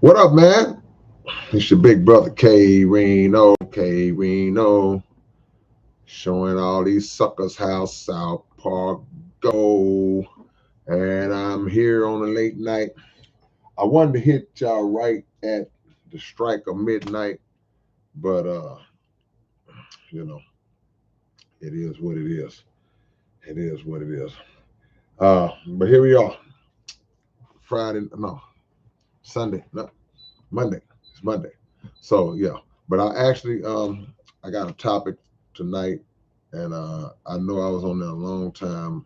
What up, man? It's your big brother K-Rino, K-Rino, showing all these suckers how South Park go. And I'm here on a late night. I wanted to hit y'all right at the strike of midnight, but you know, it is what it is. It is what it is. But here we are. Friday, no, Sunday, no, Monday. It's Monday. So yeah. But I got a topic tonight, and I know I was on there a long time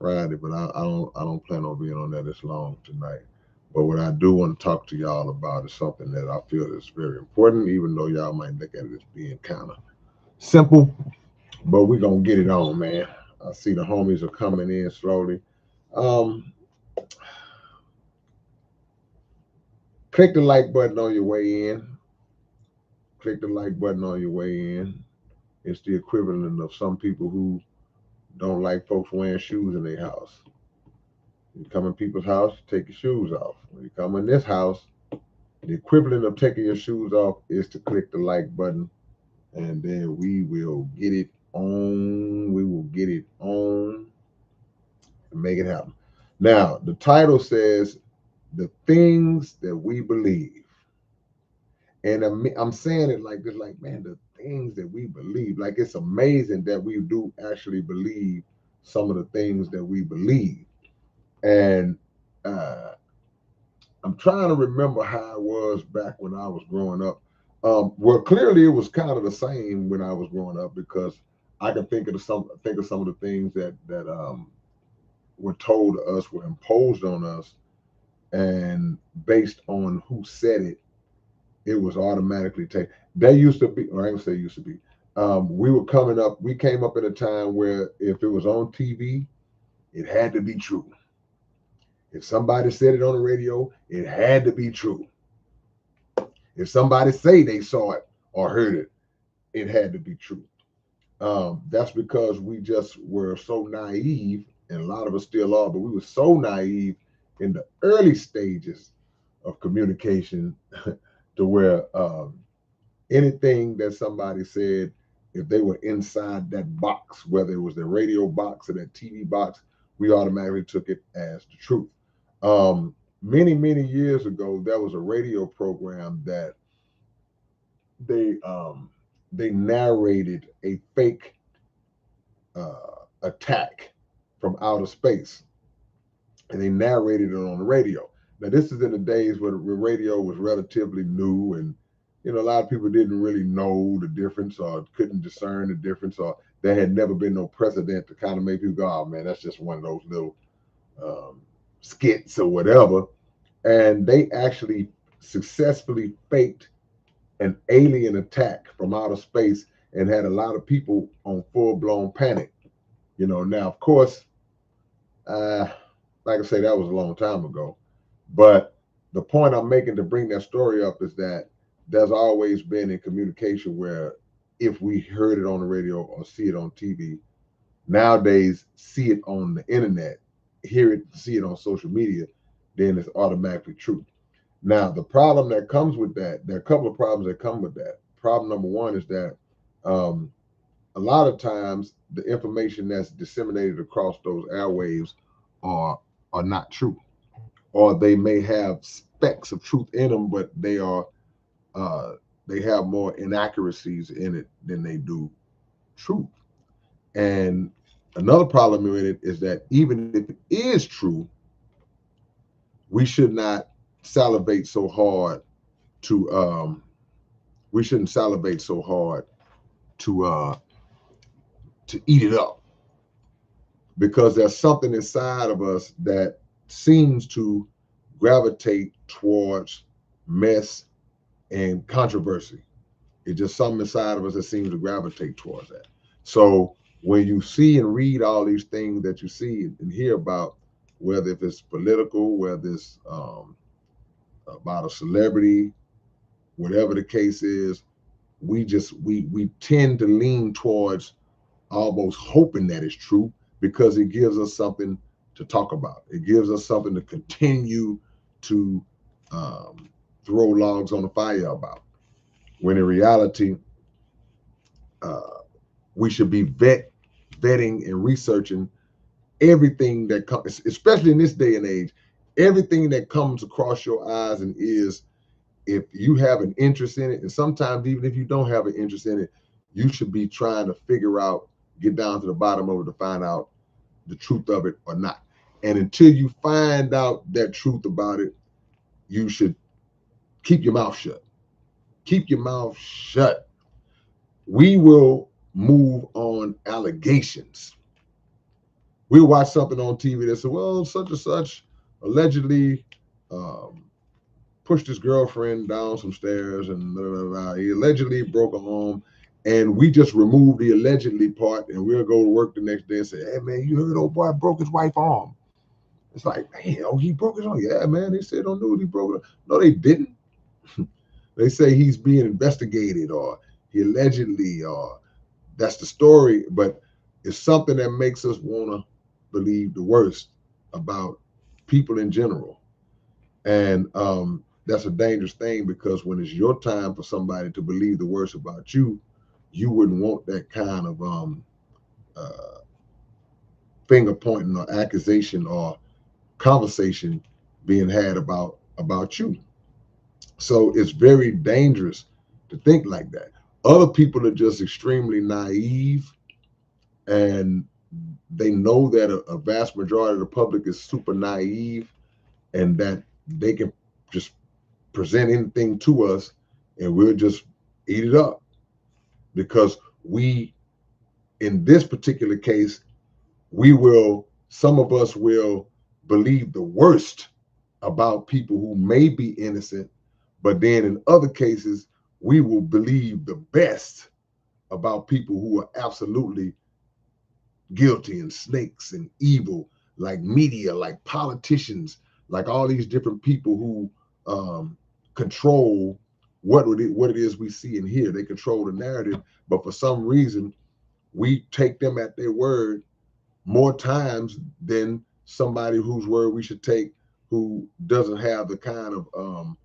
Friday, but I don't plan on being on there this long tonight. But what I do want to talk to y'all about is something that I feel is very important, even though y'all might look at it as being kind of simple. But we're gonna get it on, man. I see the homies are coming in slowly. Um, Click the like button on your way in. Click the like button on your way in. It's the equivalent of some people who don't like folks wearing shoes in their house. You come in people's house, take your shoes off. When you come in this house, the equivalent of taking your shoes off is to click the like button, and then we will get it on. We will get it on and make it happen. Now, the title says the things that we believe. And I'm saying it like this, like, man, the things that we believe. Like, it's amazing that we do actually believe some of the things that we believe. And uh, I'm trying to remember how it was back when I was growing up. Well, clearly it was kind of the same when I was growing up because I can think of some of the things that were told to us, were imposed on us, and based on who said it, it was automatically taken. They used to be, or I ain't gonna say used to be. We were coming up. We came up at a time where if it was on TV, it had to be true. If somebody said it on the radio, it had to be true. If somebody say they saw it or heard it, it had to be true. That's because we just were so naive, and a lot of us still are, but we were so naive in the early stages of communication to where anything that somebody said, if they were inside that box, whether it was the radio box or that TV box, we automatically took it as the truth. Many years ago, there was a radio program that they um, they narrated a fake attack from outer space, and they narrated it on the radio. Now, this is in the days where the radio was relatively new, and a lot of people didn't really know the difference or couldn't discern the difference, or there had never been no precedent to kind of make people go, "Oh man, that's just one of those little um, skits or whatever." And they actually successfully faked an alien attack from outer space and had a lot of people on full blown panic. Now of course, uh, like I say, that was a long time ago. But the point I'm making to bring that story up is that there's always been in communication where if we heard it on the radio or see it on TV, nowadays see it on the internet, hear it, see it on social media, then it's automatically true. Now, the problem that comes with that, there are a couple of problems that come with that. Problem number one is that um, a lot of times the information that's disseminated across those airwaves are are not true, or they may have specks of truth in them, but uh, they have more inaccuracies in it than they do truth. And another problem with it is that even if it is true, we should not salivate so hard to we shouldn't salivate so hard to eat it up, because there's something inside of us that seems to gravitate towards mess and controversy. It's just something inside of us that seems to gravitate towards that. So when you see and read all these things that you see and hear about, whether if it's political, whether it's about a celebrity, whatever the case is, we tend to lean towards almost hoping that it's true because it gives us something to talk about. It gives us something to continue to um, throw logs on the fire about. When in reality, uh, we should be vetting and researching everything that comes, especially in this day and age, everything that comes across your eyes and ears. If you have an interest in it, and sometimes even if you don't have an interest in it, you should be trying to figure out, get down to the bottom of it to find out the truth of it or not. And until you find out that truth about it, you should keep your mouth shut. Keep your mouth shut. We will move on allegations. We'll watch something on TV that says, well, such and such allegedly um, pushed his girlfriend down some stairs and blah, blah, blah. He allegedly broke a home. And we just remove the allegedly part and we'll go to work the next day and say, hey, man, you heard old boy broke his wife's arm. It's like, man, oh, he broke his arm. Yeah, man, they said on news he broke it. No, they didn't. They say he's being investigated or he allegedly, or that's the story. But it's something that makes us want to believe the worst about people in general. And that's a dangerous thing because when it's your time for somebody to believe the worst about you, you wouldn't want that kind of uh, finger pointing or accusation or conversation being had about you. So it's very dangerous to think like that. Other people are just extremely naive and they know that a vast majority of the public is super naive and that they can just present anything to us and we'll just eat it up because we, in this particular case, some of us will believe the worst about people who may be innocent, but then in other cases, we will believe the best about people who are absolutely guilty and snakes and evil, like media, like politicians, like all these different people who control what it is we see and hear. They control the narrative, but for some reason, we take them at their word more times than somebody whose word we should take who doesn't have the kind of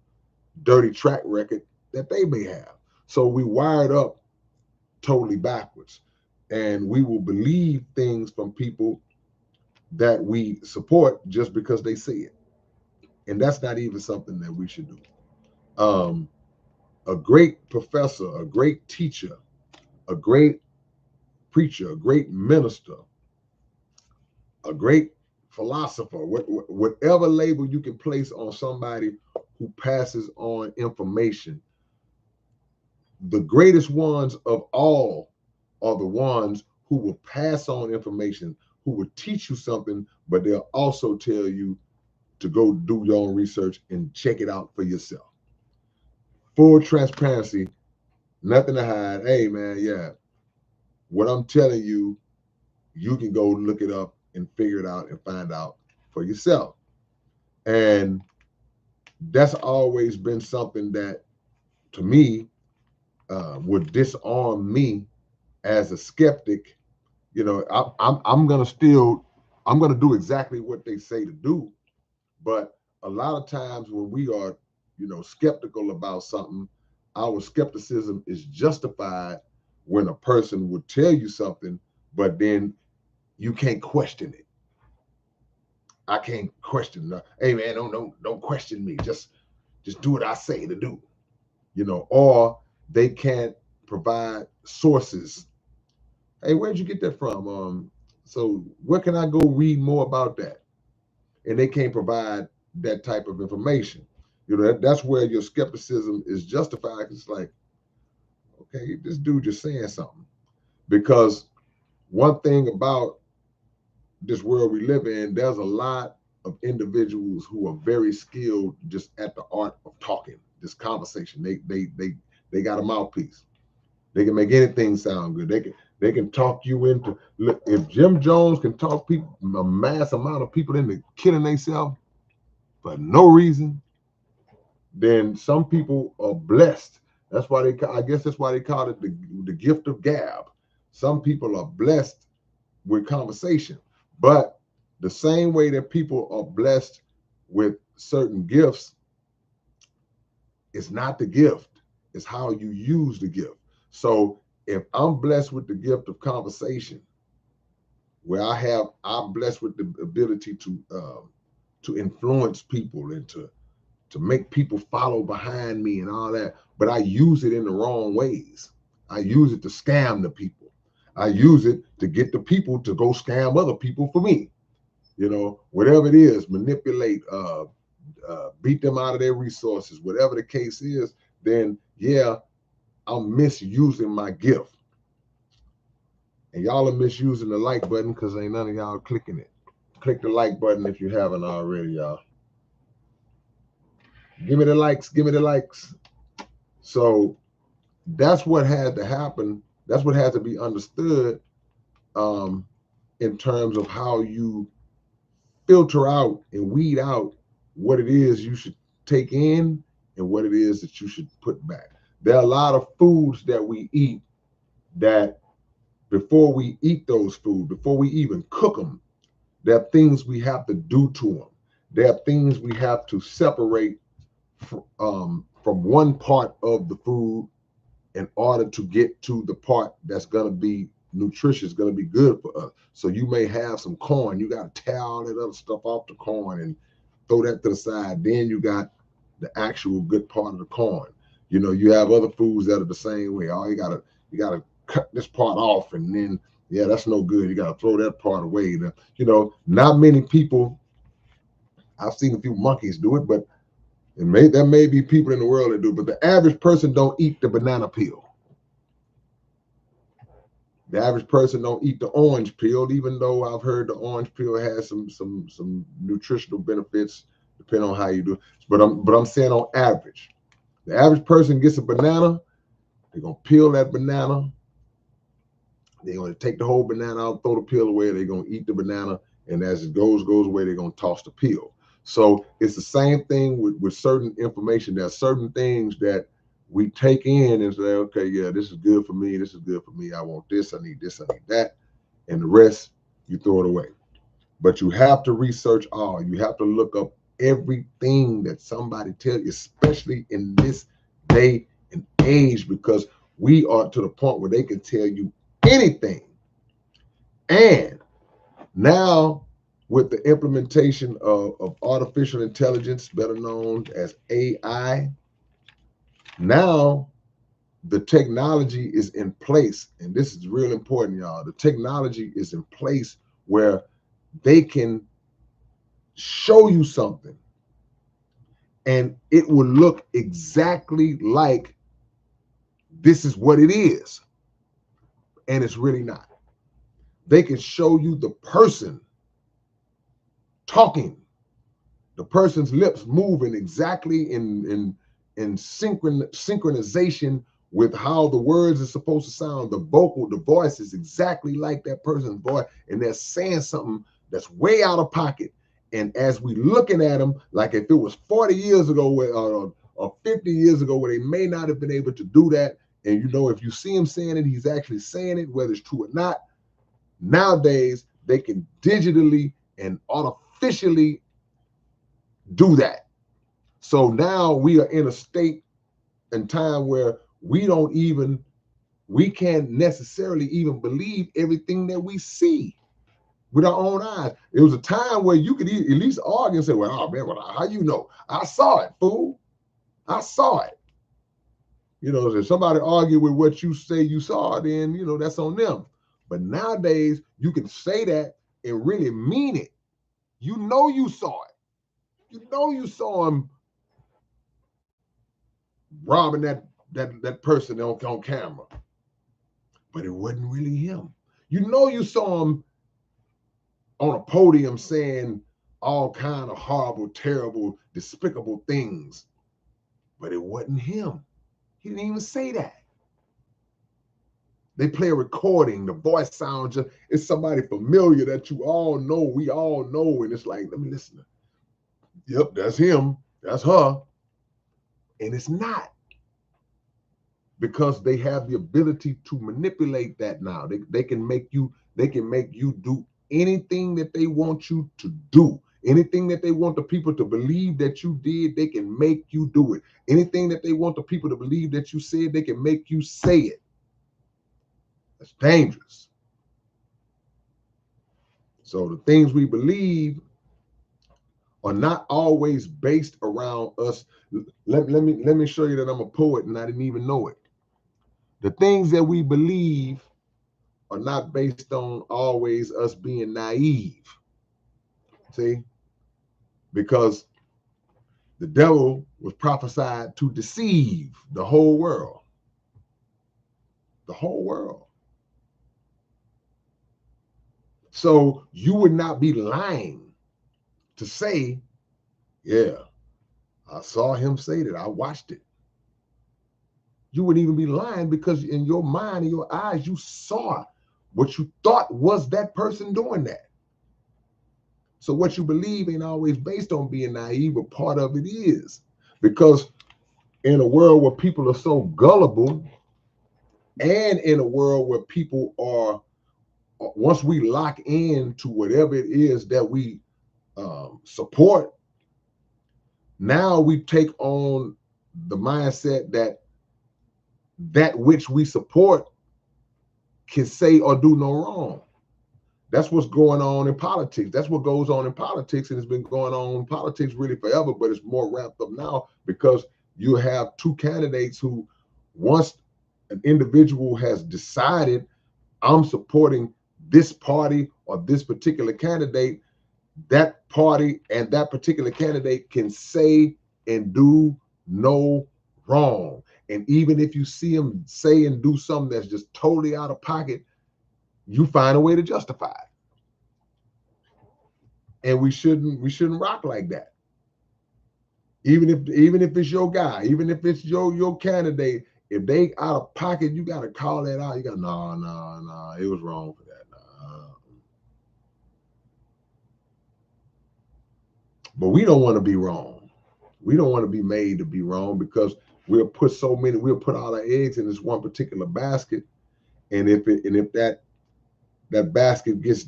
dirty track record that they may have. So we wired up totally backwards. And we will believe things from people that we support just because they say it. And that's not even something that we should do. Um, a great professor, a great teacher, a great preacher, a great minister, a great philosopher, whatever label you can place on somebody who passes on information, the greatest ones of all are the ones who will pass on information, who will teach you something, but they'll also tell you to go do your own research and check it out for yourself. Full transparency, nothing to hide. Hey, man, yeah, what I'm telling you, you can go look it up and figure it out and find out for yourself. And that's always been something that, to me, would disarm me as a skeptic. You know, I'm gonna do exactly what they say to do. But a lot of times when we are, skeptical about something, our skepticism is justified when a person would tell you something, but then you can't question it. I can't question. Hey man, don't question me. Just do what I say to do. Or they can't provide sources. Hey, where'd you get that from? So where can I go read more about that? And they can't provide that type of information. That's where your skepticism is justified. It's like, okay, this dude just saying something. Because one thing about this world we live in, there's a lot of individuals who are very skilled just at the art of talking, this conversation. They got a mouthpiece. They can make anything sound good. They can talk you into. Look, if Jim Jones can talk people, a mass amount of people into killing themselves for no reason, then some people are blessed. That's why I guess that's why they call it the gift of gab. Some people are blessed with conversation, but the same way that people are blessed with certain gifts, It's not the gift, it's how you use the gift. So if I'm blessed with the gift of conversation, where I'm blessed with the ability to influence people and to make people follow behind me and all that, but I use it in the wrong ways. I use it to scam the people. I use it to get the people to go scam other people for me. Whatever it is, manipulate, beat them out of their resources, whatever the case is, then yeah, I'm misusing my gift. And y'all are misusing the like button because ain't none of y'all clicking it. Click the like button if you haven't already, y'all. Give me the likes, give me the likes. So that's what had to happen. That's what had to be understood in terms of how you filter out and weed out what it is you should take in and what it is that you should put back. There are a lot of foods that we eat that before we eat those foods, before we even cook them, there are things we have to do to them. There are things we have to separate from one part of the food in order to get to the part that's going to be nutritious, going to be good for us. So you may have some corn. You got to tear all that other stuff off the corn and throw that to the side. Then you got the actual good part of the corn. You have other foods that are the same way. Oh, you gotta cut this part off, and then that's no good. You gotta throw that part away. Not many people. I've seen a few monkeys do it, but there may be people in the world that do. But the average person don't eat the banana peel. The average person don't eat the orange peel, even though I've heard the orange peel has some nutritional benefits, depending on how you do it. But I'm saying on average. The average person gets a banana, they're going to peel that banana. They're going to take the whole banana out, throw the peel away. They're going to eat the banana. And as it goes away, they're going to toss the peel. So it's the same thing with certain information. There are certain things that we take in and say, okay, yeah, this is good for me. This is good for me. I want this. I need this. I need that. And the rest, you throw it away. But you have to research all. You have to look up everything that somebody tells you, especially in this day and age, because we are to the point where they can tell you anything. And now with the implementation of artificial intelligence, better known as AI, now the technology is in place. And this is real important, y'all. The technology is in place where they can show you something and it will look exactly like this is what it is. And it's really not. They can show you the person talking, the person's lips moving exactly in synchronization with how the words are supposed to sound. The voice is exactly like that person's voice, and they're saying something that's way out of pocket. And as we looking at them, like if it was 40 years ago or 50 years ago, where they may not have been able to do that, and if you see him saying it, he's actually saying it, whether it's true or not. Nowadays, they can digitally and artificially do that. So now we are in a state and time where we can't necessarily even believe everything that we see with our own eyes. It was a time where you could at least argue and say, well, oh man, how you know? I saw it, fool. I saw it. If somebody argue with what you say you saw, then, that's on them. But nowadays, you can say that and really mean it. You saw it. You saw him robbing that person on camera. But it wasn't really him. You saw him on a podium saying all kind of horrible, terrible, despicable things. But it wasn't him. He didn't even say that. They play a recording. The voice sounds just, it's somebody familiar that you all know. We all know. And it's like, let me listen. Yep, that's him. That's her. And it's not. Because they have the ability to manipulate that now. They can make you do anything that they want you to do. Anything that they want the people to believe that you did, they can make you do it. Anything that they want the people to believe that you said, they can make you say it. That's dangerous. So the things we believe are not always based around us. Let me show you that I'm a poet and I didn't even know it. The things that we believe are not based on always us being naive. See? Because the devil was prophesied to deceive the whole world. The whole world. So you would not be lying to say, yeah, I saw him say that. I watched it. You wouldn't even be lying because in your mind, in your eyes, you saw what you thought was that person doing that. So what you believe ain't always based on being naive, but part of it is. Because in a world where people are so gullible, and in a world where people are, once we lock in to whatever it is that we support, now we take on the mindset that that which we support can say or do no wrong. That's what's going on in politics. That's what goes on in politics, and it's been going on in politics really forever, but it's more ramped up now because you have two candidates who, once an individual has decided, I'm supporting this party or this particular candidate, that party and that particular candidate can say and do no wrong. And even if you see them say and do something that's just totally out of pocket, you find a way to justify it. And we shouldn't rock like that. Even if it's your guy, even if it's your candidate, if they out of pocket, you got to call that out. You got no, it was wrong for that. Nah. But we don't want to be wrong. We don't want to be made to be wrong because we'll put all our eggs in this one particular basket, and if that basket gets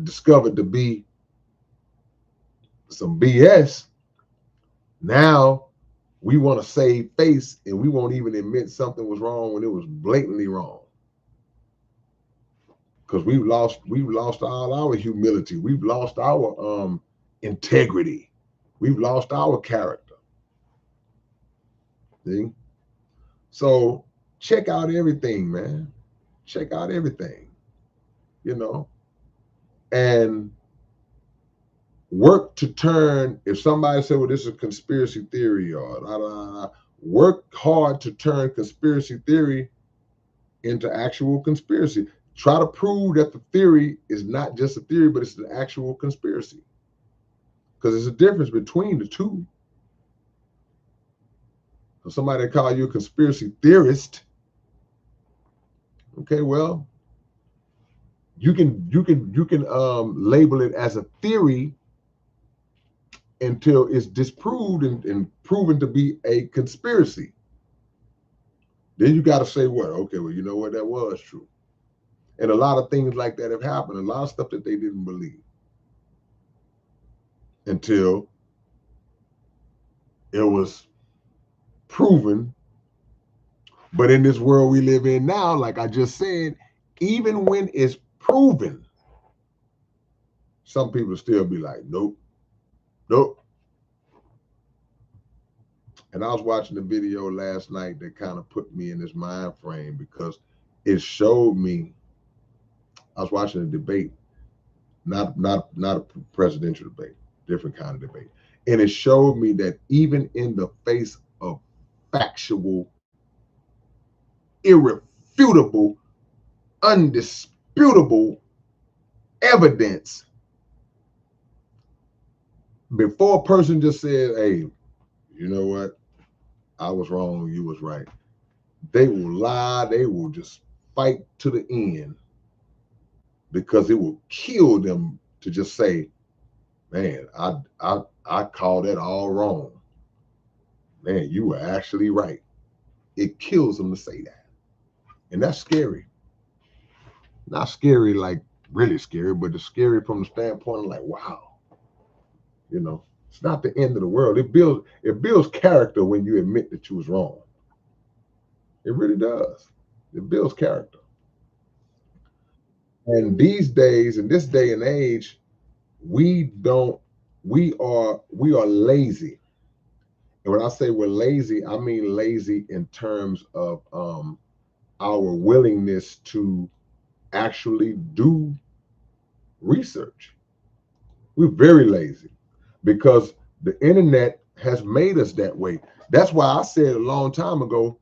discovered to be some BS, now we want to save face and we won't even admit something was wrong when it was blatantly wrong. Because we've lost all our humility. We've lost our integrity. We've lost our character. See? So check out everything, man. Check out everything, and work to turn, if somebody said, well, this is a conspiracy theory or work hard to turn conspiracy theory into actual conspiracy. Try to prove that the theory is not just a theory, but it's an actual conspiracy. Because there's a difference between the two. So somebody call you a conspiracy theorist, okay, well, you can label it as a theory until it's disproved and proven to be a conspiracy. Then you got to say what? Okay, well, you know what? That was true. And a lot of things like that have happened. A lot of stuff that they didn't believe until it was proven. But in this world we live in now, like I just said, even when it's proven, some people still be like, nope, nope. And I was watching a video last night that kind of put me in this mind frame because it showed me, I was watching a debate, not a presidential debate, different kind of debate. And it showed me that even in the face of factual, irrefutable, undisputable evidence, before a person just said, hey, you know what? I was wrong, you was right. They will lie, they will just fight to the end because it will kill them to just say, man, I called that all wrong. Man, you were actually right. It kills them to say that. And that's scary. Not scary like really scary, but it's scary from the standpoint of like, wow. You know, it's not the end of the world. It builds character when you admit that you was wrong. It really does. It builds character. And these days, in this day and age, we don't we are lazy. And when I say we're lazy, I mean lazy in terms of our willingness to actually do research. We're very lazy because the internet has made us that way. That's why I said a long time ago,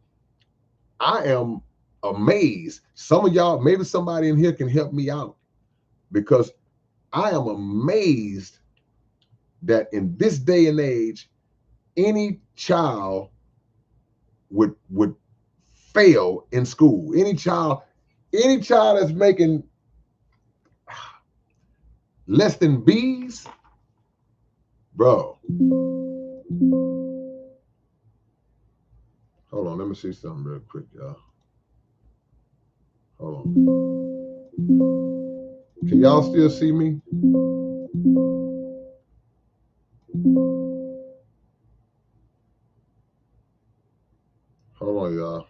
I am amazed. Some of y'all, maybe somebody in here can help me out because I am amazed that in this day and age, any child would fail in school. Any child that's making less than B's, bro. Hold on, let me see something real quick, y'all. Hold on. Can y'all still see me? Hold on, y'all.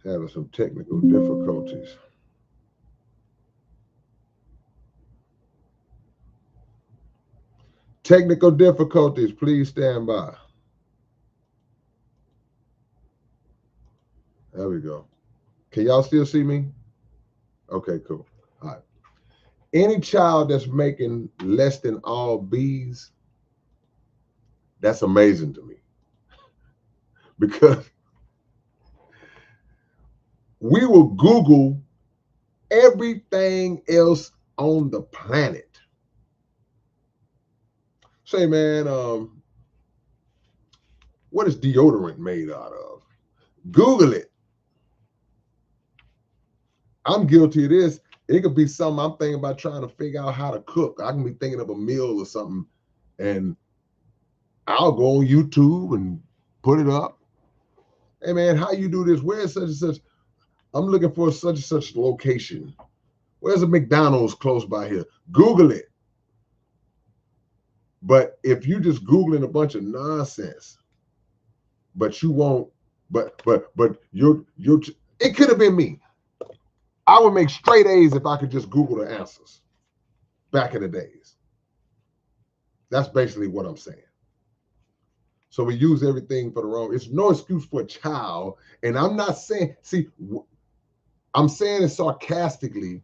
Having some technical difficulties. Technical difficulties, please stand by. There we go. Can y'all still see me? Okay, cool. All right. Any child that's making less than all B's, that's amazing to me because we will Google everything else on the planet. Say, man, what is deodorant made out of? Google it. I'm guilty of this. It could be something I'm thinking about trying to figure out how to cook. I can be thinking of a meal or something, and I'll go on YouTube and put it up. Hey, man, how you do this? Where's such and such? I'm looking for such and such location. Where's a McDonald's close by here? Google it. But if you just Googling a bunch of nonsense, but you won't, but you're it could have been me. I would make straight A's if I could just Google the answers back in the days. That's basically what I'm saying. So we use everything for the wrong. It's no excuse for a child. And I'm not saying, see, I'm saying it sarcastically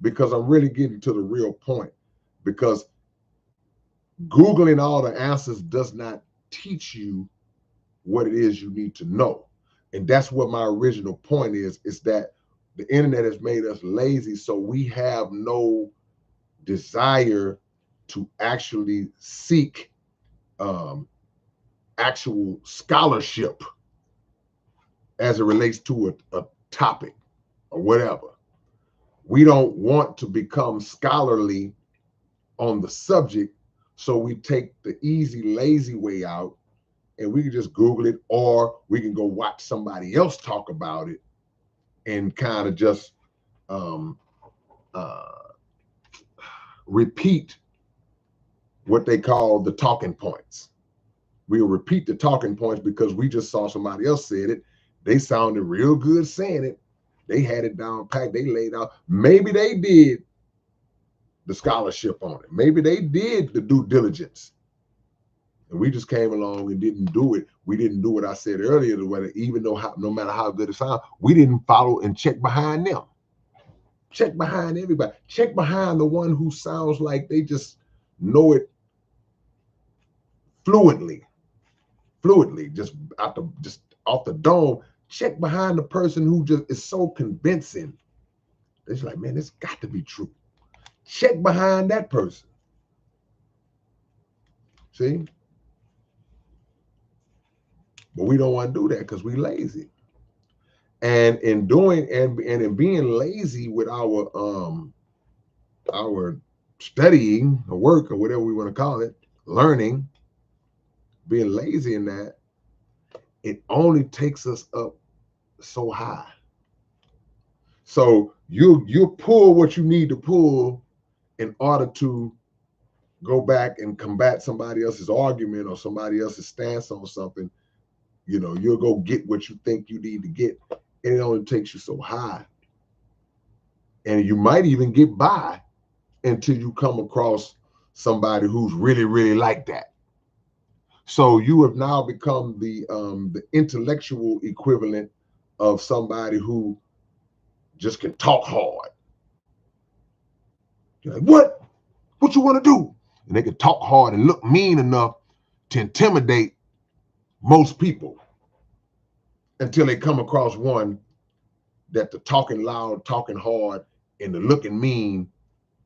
because I'm really getting to the real point. Because Googling all the answers does not teach you what it is you need to know. And that's what my original point is that the internet has made us lazy. So we have no desire to actually seek actual scholarship as it relates to a topic or whatever. We don't want to become scholarly on the subject, so we take the easy, lazy way out, and we can just Google it, or we can go watch somebody else talk about it and kind of just um, uh, repeat what they call the talking points. We'll repeat the talking points because we just saw somebody else said it. They sounded real good saying it. They had it down packed. They laid out. Maybe they did the scholarship on it. Maybe they did the due diligence. And we just came along and didn't do it. We didn't do what I said earlier, whether even though no matter how good it sounds, we didn't follow and check behind them. Check behind everybody. Check behind the one who sounds like they just know it fluently, just off the dome. Check behind the person who just is so convincing. It's like, man, it's got to be true. Check behind that person. See? But we don't want to do that because we're lazy. And in doing and in being lazy with our studying or work or whatever we want to call it, learning, being lazy in that, it only takes us up so high. So you pull what you need to pull in order to go back and combat somebody else's argument or somebody else's stance on something, you'll go get what you think you need to get. And it only takes you so high. And you might even get by until you come across somebody who's really, really like that. So you have now become the intellectual equivalent of somebody who just can talk hard. You're like, what? What you want to do? And they can talk hard and look mean enough to intimidate most people until they come across one that the talking loud, talking hard, and the looking mean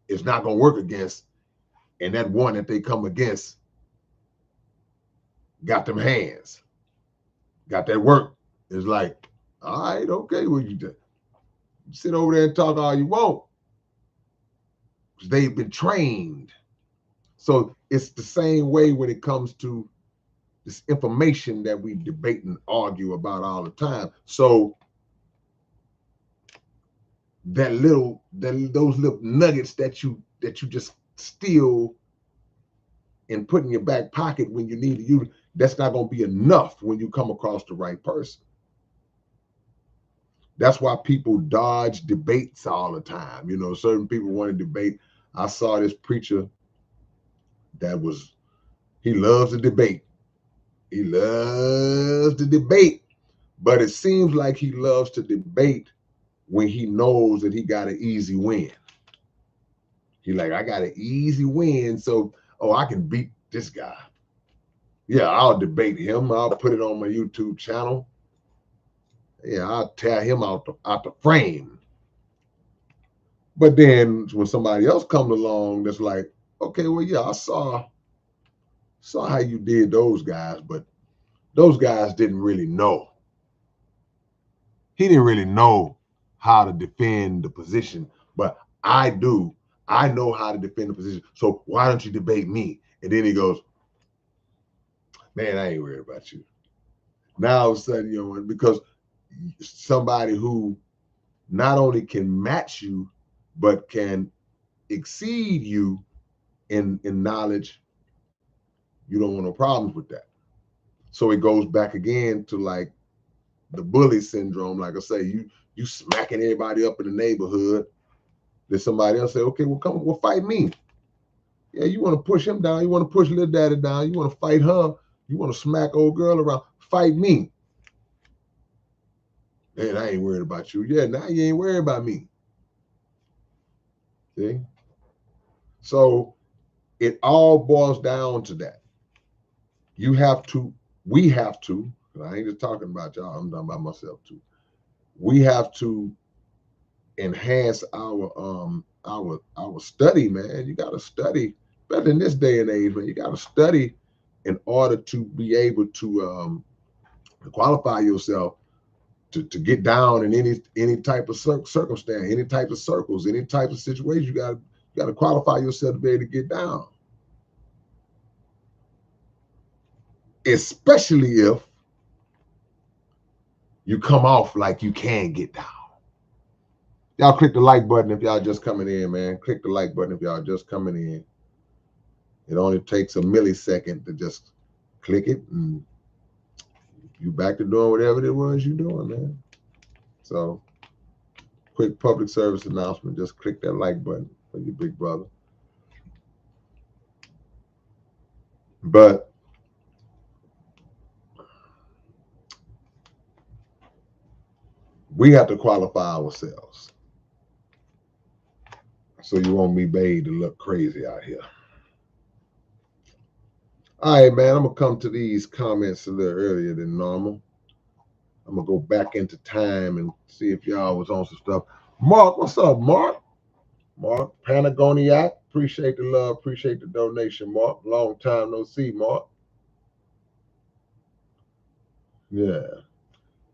is not going to work against. And that one that they come against got them hands, got that work. It's like, all right, okay, well, you just sit over there and talk all you want. They've been trained. So it's the same way when it comes to this information that we debate and argue about all the time. So those little nuggets that you just steal and put in your back pocket when you need to use, that's not going to be enough when you come across the right person. That's why people dodge debates all the time. Certain people want to debate. I saw this preacher he loves to debate. He loves to debate, but it seems like he loves to debate when he knows that he got an easy win. He like, I got an easy win, so I can beat this guy. Yeah, I'll debate him. I'll put it on my YouTube channel. Yeah, I'll tear him out the frame. But then when somebody else comes along that's like, okay, well, yeah, I saw how you did those guys, but those guys didn't really know. He didn't really know how to defend the position, but I do. I know how to defend the position. So why don't you debate me? And then he goes, man, I ain't worried about you. Now all of a sudden, because somebody who not only can match you, but can exceed you in knowledge, you don't want no problems with that. So it goes back again to like the bully syndrome. Like I say, you smacking everybody up in the neighborhood. Then somebody else say, okay, well, come on, well, fight me. Yeah, you want to push him down. You want to push little daddy down. You want to fight her. You want to smack old girl around. Fight me. Man, I ain't worried about you. Yeah, now you ain't worried about me. See? So it all boils down to that. We have to, I ain't just talking about y'all, I'm talking about myself too. We have to enhance our study, man. You got to study, better in this day and age, man. You got to study in order to be able to qualify yourself to get down in any type of circumstance, any type of circles, any type of situation. You got to qualify yourself to be able to get down, especially if you come off like you can get down. Y'all click the like button if y'all just coming in, man. Click the like button if y'all just coming in. It only takes a millisecond to just click it, and you back to doing whatever it was you doing, man. So, quick public service announcement. Just click that like button for your big brother. But we have to qualify ourselves. So you won't be made to look crazy out here. All right, man, I'm going to come to these comments a little earlier than normal. I'm going to go back into time and see if y'all was on some stuff. Mark, what's up, Mark? Mark Panagoniac, appreciate the love, appreciate the donation, Mark. Long time no see, Mark. Yeah.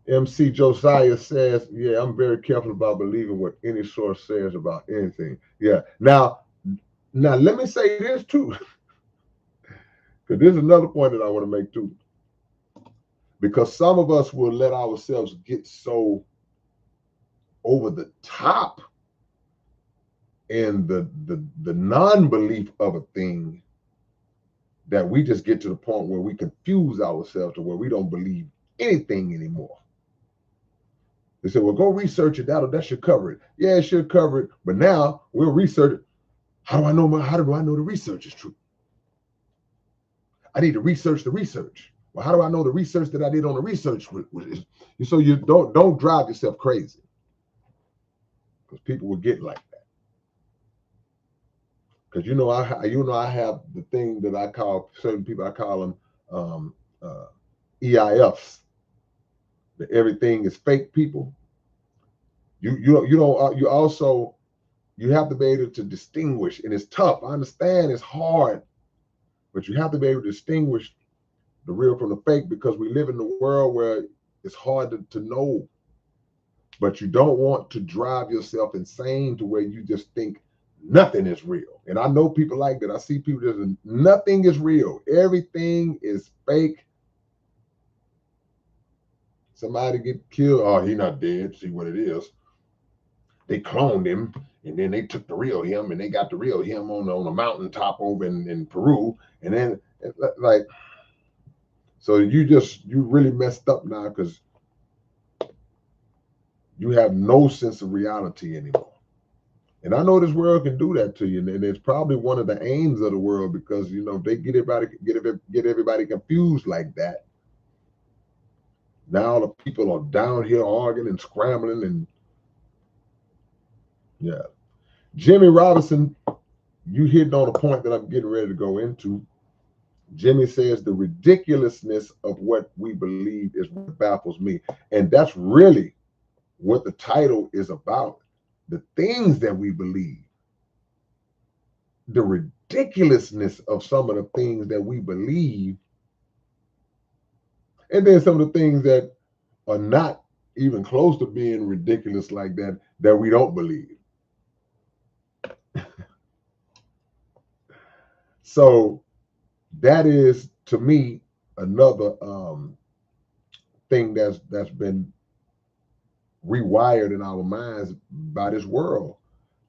MC Josiah says, yeah, I'm very careful about believing what any source says about anything. Yeah. Now let me say this too, because this is another point that I want to make too. Because some of us will let ourselves get so over the top in the non-belief of a thing that we just get to the point where we confuse ourselves to where we don't believe anything anymore. They say, well, go research it. That should cover it. Yeah, it should cover it. But now we'll research it. How do I know the research is true? I need to research the research. Well, how do I know the research that I did on the research is? So you don't drive yourself crazy, because people will get like that. Because I have the thing that I call certain people. I call them EIFs. That everything is fake people. You also you have to be able to distinguish, and it's tough. I understand it's hard, but you have to be able to distinguish the real from the fake, because we live in a world where it's hard to know. But you don't want to drive yourself insane to where you just think nothing is real. And I know people like that. I see people that nothing is real. Everything is fake. Somebody get killed. Oh, he not dead. See what it is. They cloned him, and then they took the real him, and they got the real him on a mountaintop over in Peru. And then like, so you really messed up now, because you have no sense of reality anymore. And I know this world can do that to you, and it's probably one of the aims of the world, because if they get everybody confused like that, now the people are down here arguing and scrambling, and yeah. Jimmy Robinson, you hitting on a point that I'm getting ready to go into. Jimmy says the ridiculousness of what we believe is what baffles me, and that's really what the title is about. The things that we believe. The ridiculousness of some of the things that we believe, and then some of the things that are not even close to being ridiculous like that we don't believe. So that is, to me, another thing that's been rewired in our minds by this world,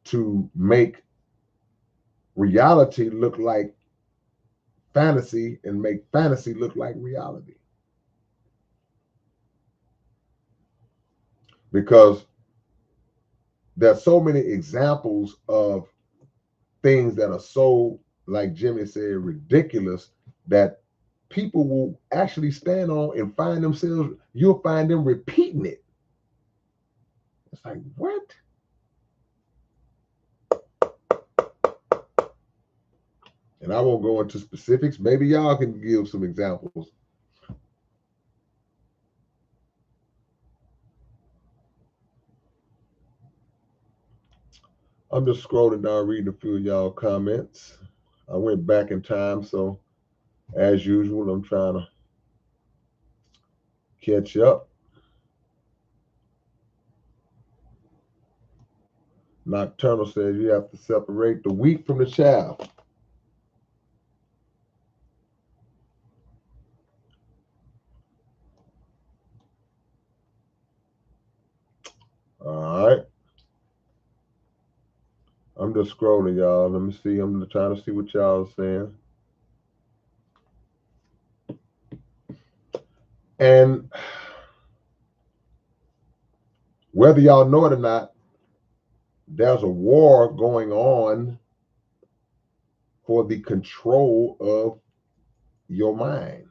to make reality look like fantasy and make fantasy look like reality. Because there's so many examples of things that are so, like Jimmy said, ridiculous, that people will actually stand on and find themselves, you'll find them repeating it. It's like, what? And I won't go into specifics. Maybe y'all can give some examples. I'm just scrolling down, reading a few of y'all comments. I went back in time, so as usual, I'm trying to catch up. Nocturnal says you have to separate the wheat from the chaff. All right. I'm just scrolling, y'all. Let me see. I'm trying to see what y'all are saying. And whether y'all know it or not, there's a war going on for the control of your mind.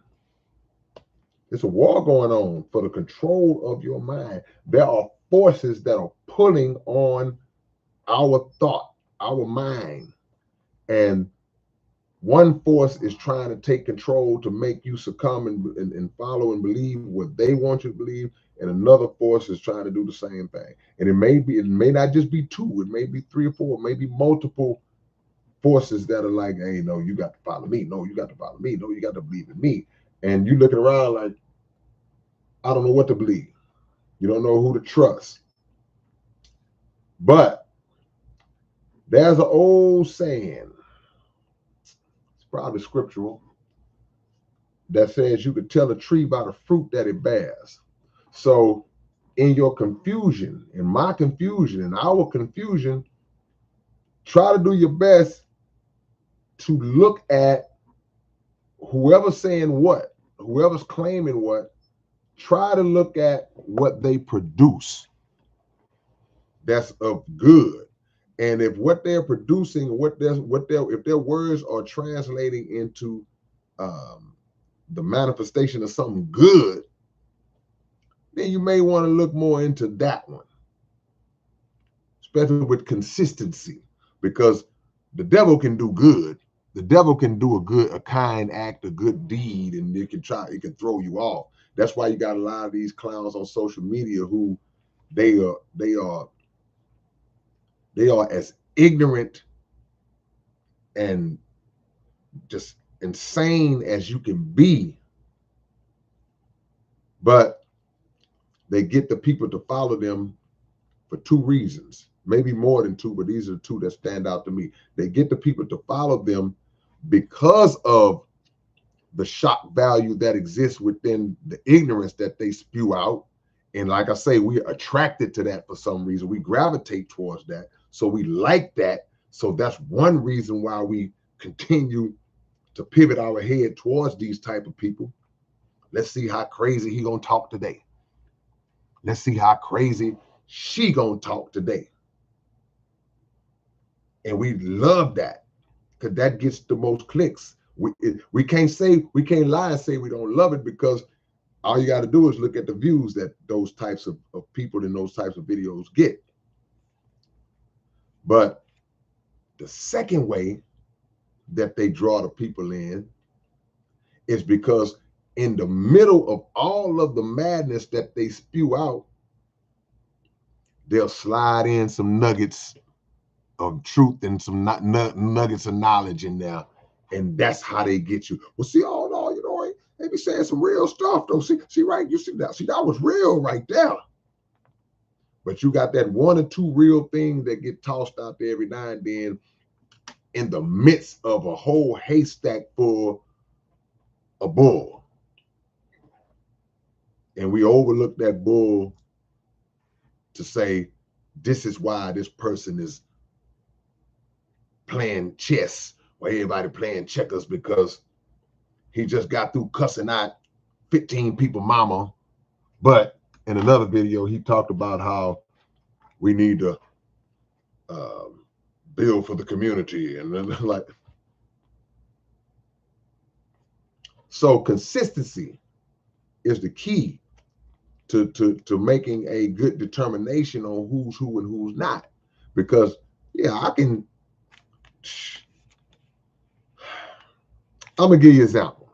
There's a war going on for the control of your mind. There are forces that are pulling on our thought, our mind. And one force is trying to take control to make you succumb and follow and believe what they want you to believe. And another force is trying to do the same thing. And it may not just be two, it may be three or four, maybe multiple forces that are like, hey, no, you got to follow me. No, you got to follow me. No, you got to believe in me. And you looking around like, I don't know what to believe. You don't know who to trust. But there's an old saying, it's probably scriptural, that says you could tell a tree by the fruit that it bears. So in your confusion, in my confusion, in our confusion, try to do your best to look at whoever's saying what, whoever's claiming what, try to look at what they produce that's of good. And if what they're producing, if their words are translating into the manifestation of something good, then you may want to look more into that one, especially with consistency, because the devil can do good. The devil can do a kind act, a good deed, and it can throw you off. That's why you got a lot of these clowns on social media who they are as ignorant and just insane as you can be, but they get the people to follow them for two reasons, maybe more than two, but these are two that stand out to me. They get the people to follow them because of the shock value that exists within the ignorance that they spew out. And like I say, we're attracted to that for some reason. We gravitate towards that. So we like that. So that's one reason why we continue to pivot our head towards these type of people. Let's see how crazy he gonna talk today. Let's see how crazy she gonna talk today. And we love that because that gets the most clicks. We can't lie and say we don't love it, because all you got to do is look at the views that those types of people in those types of videos get. But the second way that they draw the people in is because in the middle of all of the madness that they spew out, they'll slide in some nuggets of truth and some nuggets of knowledge in there. And that's how they get you. Well, see, oh no, they be saying some real stuff though. See, right? You see that was real right there. But you got that one or two real things that get tossed out there every now and then in the midst of a whole haystack full of bull. And we overlook that bull to say, this is why this person is playing chess or everybody playing checkers, because he just got through cussing out 15 people mama. But in another video, he talked about how we need to build for the community. And then like, so consistency is the key to making a good determination on who's who and who's not. Because I'm gonna give you an example.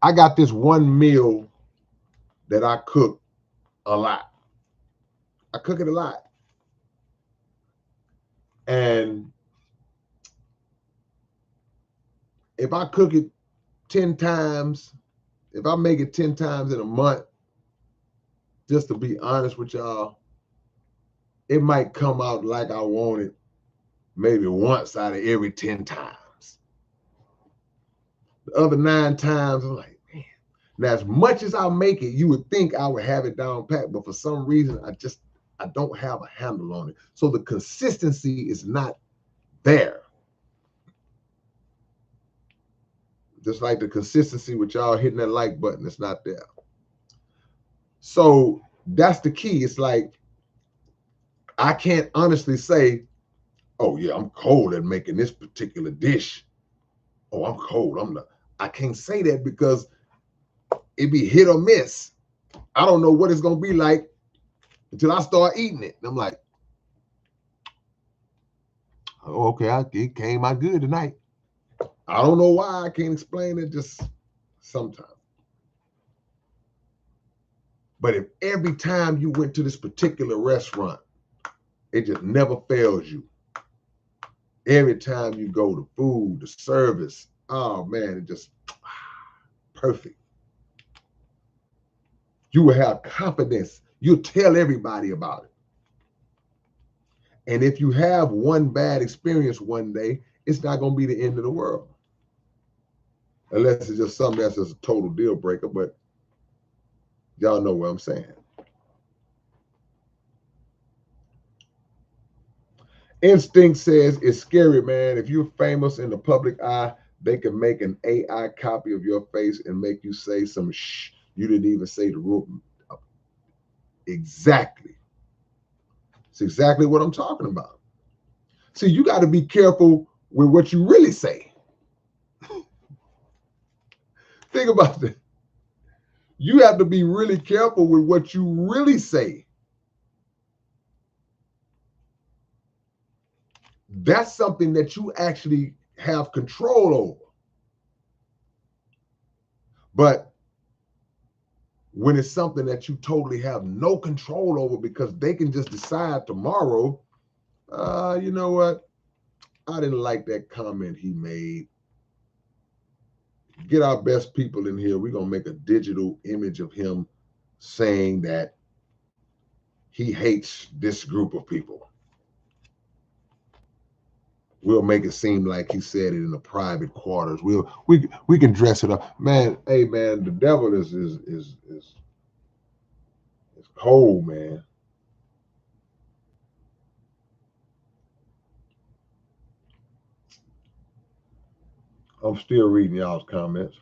I got this one meal that I cook a lot. I cook it a lot. And if I cook it 10 times, if I make it 10 times in a month, just to be honest with y'all, it might come out like I want it maybe once out of every 10 times. The other 9 times, I'm like, man. Now, as much as I make it, you would think I would have it down pat, but for some reason, I don't have a handle on it. So the consistency is not there. Just like the consistency with y'all hitting that like button, it's not there. So that's the key. It's like, I can't honestly say, oh yeah, I'm cold at making this particular dish. Oh, I'm cold. I can't say that because it be hit or miss. I don't know what it's gonna be like until I start eating it. And I'm like, oh, okay, it came out good tonight. I don't know why. I can't explain it, just sometimes. But if every time you went to this particular restaurant, it just never fails you. Every time you go, the food, the service, oh man, it just perfect. You will have confidence. You'll tell everybody about it. And if you have one bad experience one day, it's not going to be the end of the world. Unless it's just something that's just a total deal breaker, but y'all know what I'm saying. Instinct says it's scary, man. If you're famous in the public eye, they can make an AI copy of your face and make you say some you didn't even say the rule. Exactly. It's exactly what I'm talking about. See, you got to be careful with what you really say. Think about that. You have to be really careful with what you really say. That's something that you actually have control over. But when it's something that you totally have no control over because they can just decide tomorrow, you know what? I didn't like that comment he made. Get our best people in here. We're going to make a digital image of him saying that he hates this group of people. We'll make it seem like he said it in the private quarters. We can dress it up. Man, hey man, the devil is cold, man. I'm still reading y'all's comments.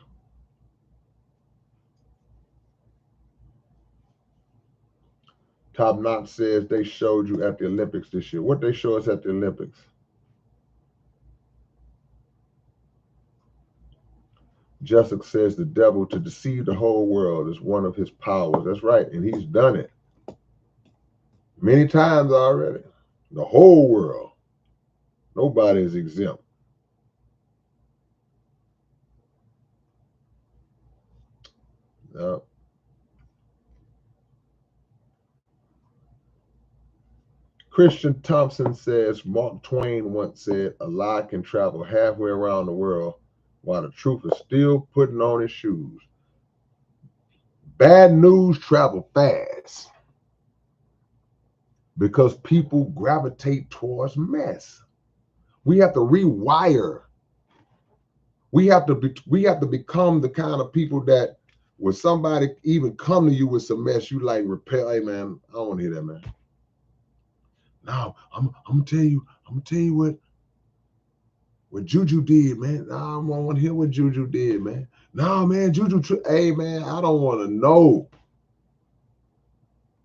Top Knot says they showed you at the Olympics this year. What they show us at the Olympics? Jessica says the devil to deceive the whole world is one of his powers. That's right, and he's done it many times already. The whole world. Nobody is exempt. No. Christian Thompson says Mark Twain once said, a lie can travel halfway around the world while the truth is still putting on its shoes. Bad news travel fast because people gravitate towards mess. We have to rewire. We have to become the kind of people that when somebody even come to you with some mess, you like repel. Hey man, I don't want to hear that, man. No, I'm gonna tell you what Juju did, man. No, I don't want to hear what Juju did, man. No, man, hey man, I don't want to know.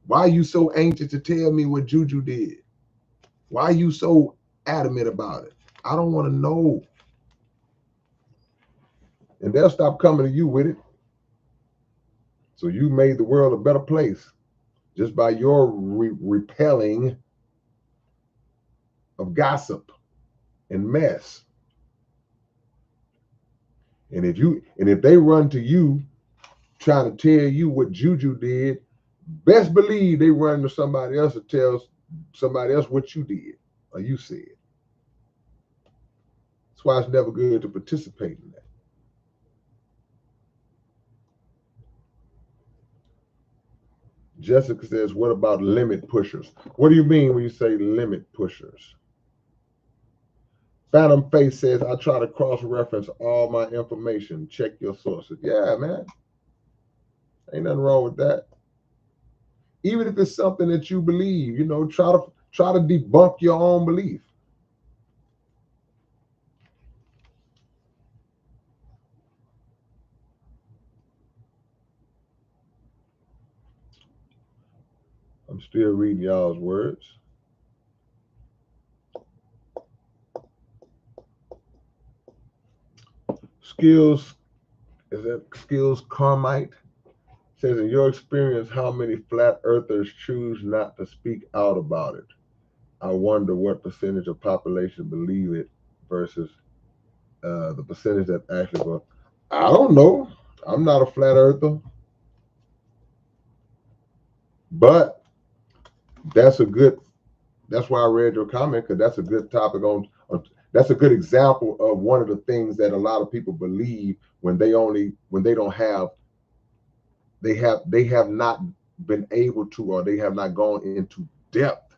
Why are you so anxious to tell me what Juju did? Why are you so adamant about it? I don't want to know. And they'll stop coming to you with it. So you made the world a better place just by your repelling of gossip and mess. And if they run to you trying to tell you what Juju did, best believe they run to somebody else to tell somebody else what you did or you said. That's why it's never good to participate in that. Jessica says, what about limit pushers? What do you mean when you say limit pushers? Phantom Face says, I try to cross-reference all my information. Check your sources. Yeah, man. Ain't nothing wrong with that. Even if it's something that you believe, try to debunk your own belief. I'm still reading y'all's words. Skills, is that Skills Carmite? Says, in your experience, how many flat earthers choose not to speak out about it? I wonder what percentage of population believe it versus the percentage that actually go. I don't know. I'm not a flat earther, but that's why I read your comment, because that's a good topic that's a good example of one of the things that a lot of people believe when they don't have they have not been able to, or they have not gone into depth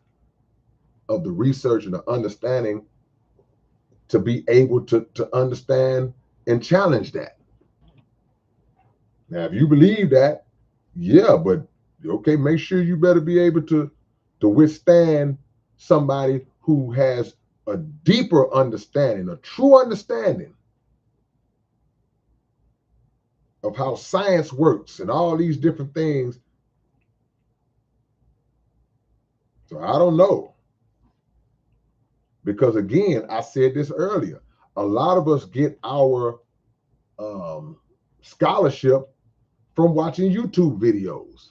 of the research and the understanding to be able to understand and challenge that. Now, if you believe that, yeah, but okay, make sure you better be able to withstand somebody who has a deeper understanding, a true understanding of how science works and all these different things. So I don't know. Because again, I said this earlier, a lot of us get our scholarship from watching YouTube videos,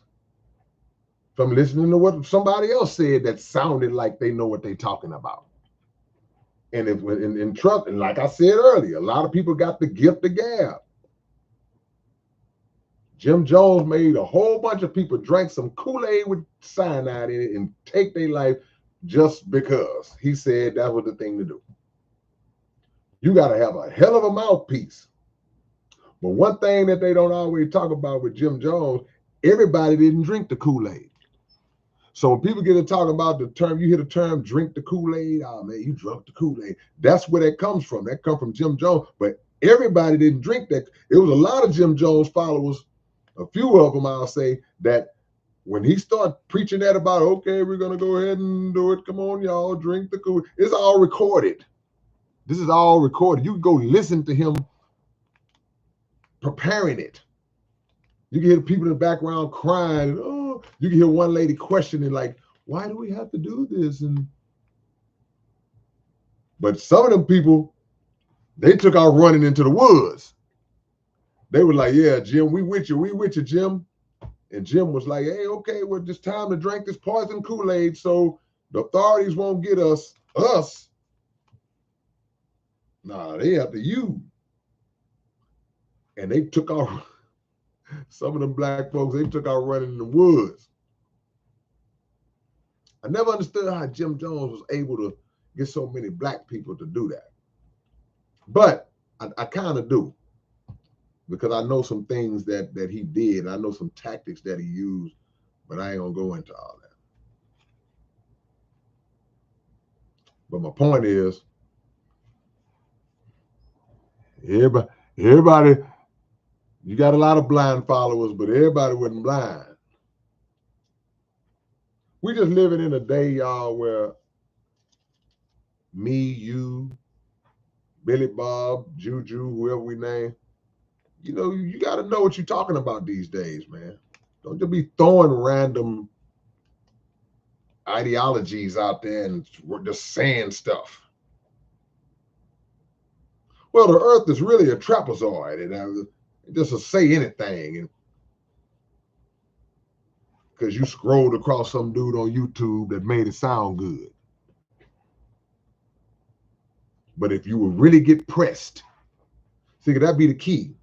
from listening to what somebody else said that sounded like they know what they're talking about. And if in trust, and like I said earlier, a lot of people got the gift of gab. Jim Jones made a whole bunch of people drink some Kool-Aid with cyanide in it and take their life just because he said that was the thing to do. You got to have a hell of a mouthpiece. But one thing that they don't always talk about with Jim Jones, everybody didn't drink the Kool-Aid. So when people get to talk about the term, you hear the term drink the Kool-Aid, oh man, you drunk the Kool-Aid. That's where that comes from. That comes from Jim Jones. But everybody didn't drink that. It was a lot of Jim Jones followers, a few of them, I'll say, that when he started preaching that about, okay, we're going to go ahead and do it. Come on, y'all, drink the Kool-Aid. It's all recorded. This is all recorded. You can go listen to him preparing it. You can hear the people in the background crying. And, oh, you can hear one lady questioning, like, why do we have to do this? But some of them people, they took out running into the woods. They were like, yeah, Jim, we with you, Jim. And Jim was like, hey, okay, well, it's time to drink this poison Kool-Aid so the authorities won't get us. Nah, they after you. And they took off, some of them black folks, they took out running in the woods. I never understood how Jim Jones was able to get so many black people to do that. But I kind of do, because I know some things that he did. I know some tactics that he used, but I ain't gonna go into all that. But my point is, everybody, you got a lot of blind followers, but everybody wasn't blind. We just living in a day, y'all, where me, you, Billy Bob, Juju, whoever we name, you know, you got to know what you're talking about these days, man. Don't just be throwing random ideologies out there and just saying stuff. Well, the earth is really a trapezoid, and just to say anything, and because you scrolled across some dude on YouTube that made it sound good. But if you would really get pressed, see, that'd be the key.